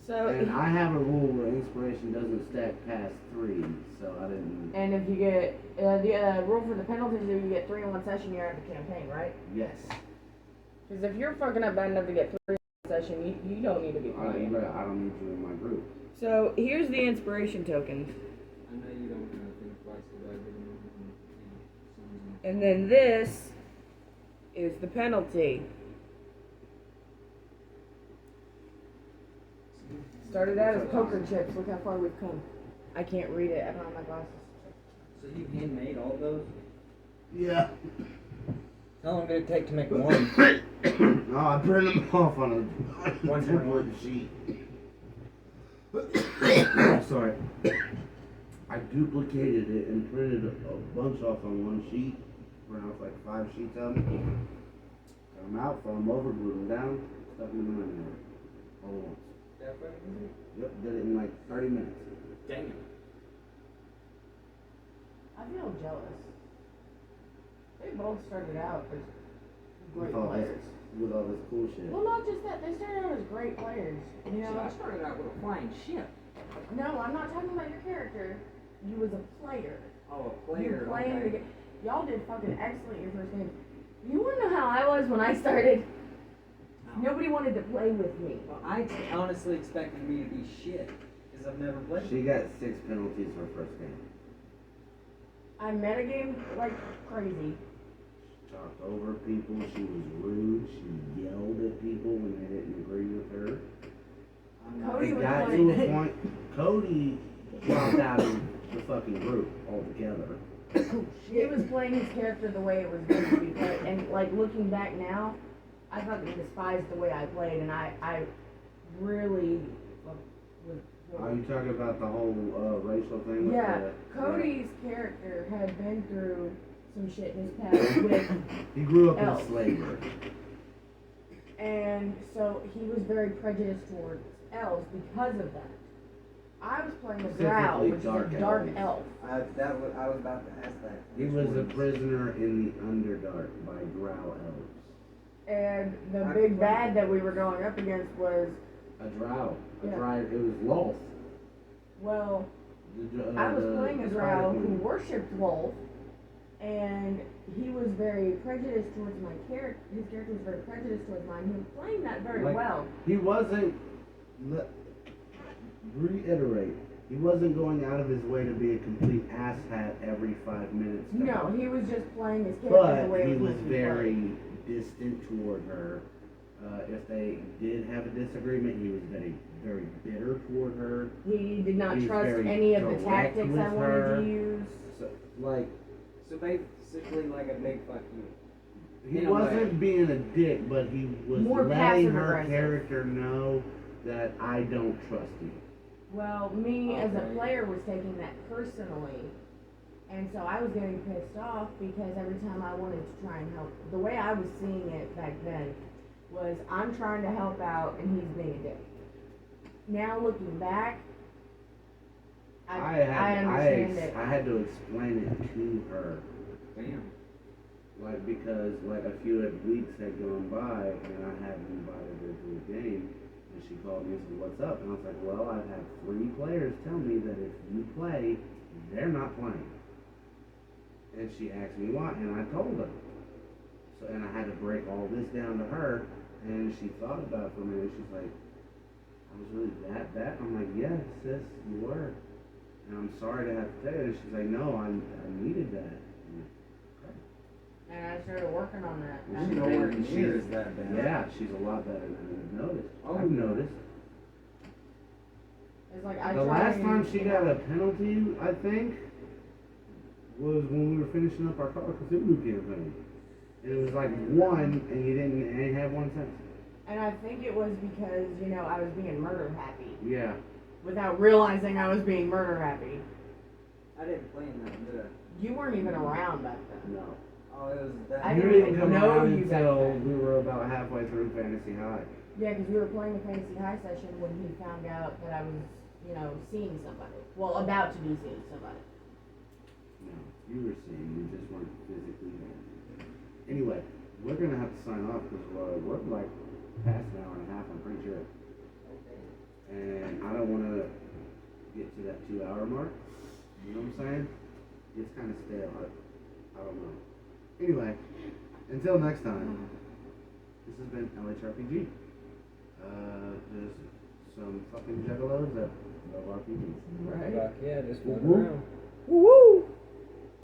So And I have a rule where inspiration doesn't stack past 3, so I didn't. and if you get the rule for the penalties is if you get 3 in one session, you're out of the campaign, right? Yes. Because if you're fucking up bad enough to get 3 in one session, you don't need to be playing. I don't need you in my group. So here's the inspiration tokens. I know you don't think twice about it. And then this is the penalty. Started out as poker chips. Look how far we've come. I can't read it. I don't have my glasses. So you handmade all those? Yeah. How long did it take to make one? No, I printed them off on a One template sheet. Sorry. I duplicated it and printed a bunch off on one sheet. Printed off like 5 sheets of them. Cut them out, fold them over, glued them down, stuck them in the marinara. All at once. Yep, did it in like 30 minutes. Dang. I feel jealous. They both started out as great With all this, players. with all this cool shit. Well, not just that. They started out as great players. You know. So I started out with a flying ship. No, I'm not talking about your character. You was a player. Oh, a You player. playing Okay. the game. Y'all did fucking excellent your first game. You wanna know how I was when I started? Nobody wanted to play with me. Well, I honestly expected me to be shit because I've never played. She got 6 penalties for her first game. I metagame like crazy. Talked over people, she was rude, she yelled at people when they didn't agree with her. Cody It was got playing. to a point, Cody dropped out of the fucking group altogether. He was playing his character the way it was going to be played, and like looking back now, I fucking despised the way I played, and I really was. Are you talking about the whole racial thing? With Yeah, the, Cody's character had been through some shit in his past with, He grew up Elf. in slavery. and so he was very prejudiced towards elves because of that. I was playing a drow, Specifically which is dark a dark elves. elf. I was about to ask that. He was a prisoner in the Underdark by drow elves. And the I big played- bad that we were going up against was, A drow. Yeah. It was Lolth. well, The, I was playing a drow Spider who Queen. worshipped Wolf, and he was very prejudiced towards my character. His character was very prejudiced towards mine. He was playing that very Like, well. He wasn't. Reiterate. He wasn't going out of his way to be a complete asshat every 5 minutes. to No, her. he was just playing his character the But way he it was supposed to be very played. distant toward her. If they did have a disagreement, he was very, very bitter toward her. He did not He was trust very any of the direct tactics with I wanted her. to use. So, like, So basically, like a big fuck you. he In a wasn't way. being a dick, but he was More letting passive her aggressive. character know that I don't trust you. Well, me as a Okay. player was taking that personally. And so I was getting pissed off because every time I wanted to try and help, the way I was seeing it back then was I'm trying to help out and he's being a dick. Now looking back, I understand it. I had to explain it to her. Damn. Like, because, like, a few weeks had gone by, and I hadn't invited her to a game, and she called me and said, what's up? And I was like, well, I've had 3 players tell me that if you play, they're not playing. And she asked me why, and I told her. So, and I had to break all this down to her, and she thought about it for a minute, she's like, I was really that bad? I'm like, yes, sis, you were. And I'm sorry to have to tell you. She's like, no, I needed that. And I started working on that. She's nowhere near as that bad. Yeah, she's a lot better than I've noticed. Oh, I've noticed. It's like I The try last and, time she you got know, a penalty, I think, was when we were finishing up our Call of Cthulhu campaign. And it was like one, and you didn't have 1 cent. And I think it was because, you know, I was being murder happy. Yeah. Without realizing I was being murder happy. I didn't play in that, did I? You weren't even around back then. No. Oh, it was that. I You didn't didn't even come know around you back until then. we were about halfway through Fantasy High. Yeah, because we were playing the Fantasy High session when he found out that I was, you know, seeing somebody. Well, about to be seeing somebody. No, you were seeing, you just weren't physically there. Anyway, we're gonna have to sign off because we're like past an hour and a half, I'm pretty sure. Okay. And I don't wanna get to that 2 hour mark. You know what I'm saying? It's kind of stale. I don't know. Anyway, until next time, this has been LHRPG. Just some fucking juggalos that love RPGs. Right. Fuck yeah, just fuck Woo-woo. around. Woo!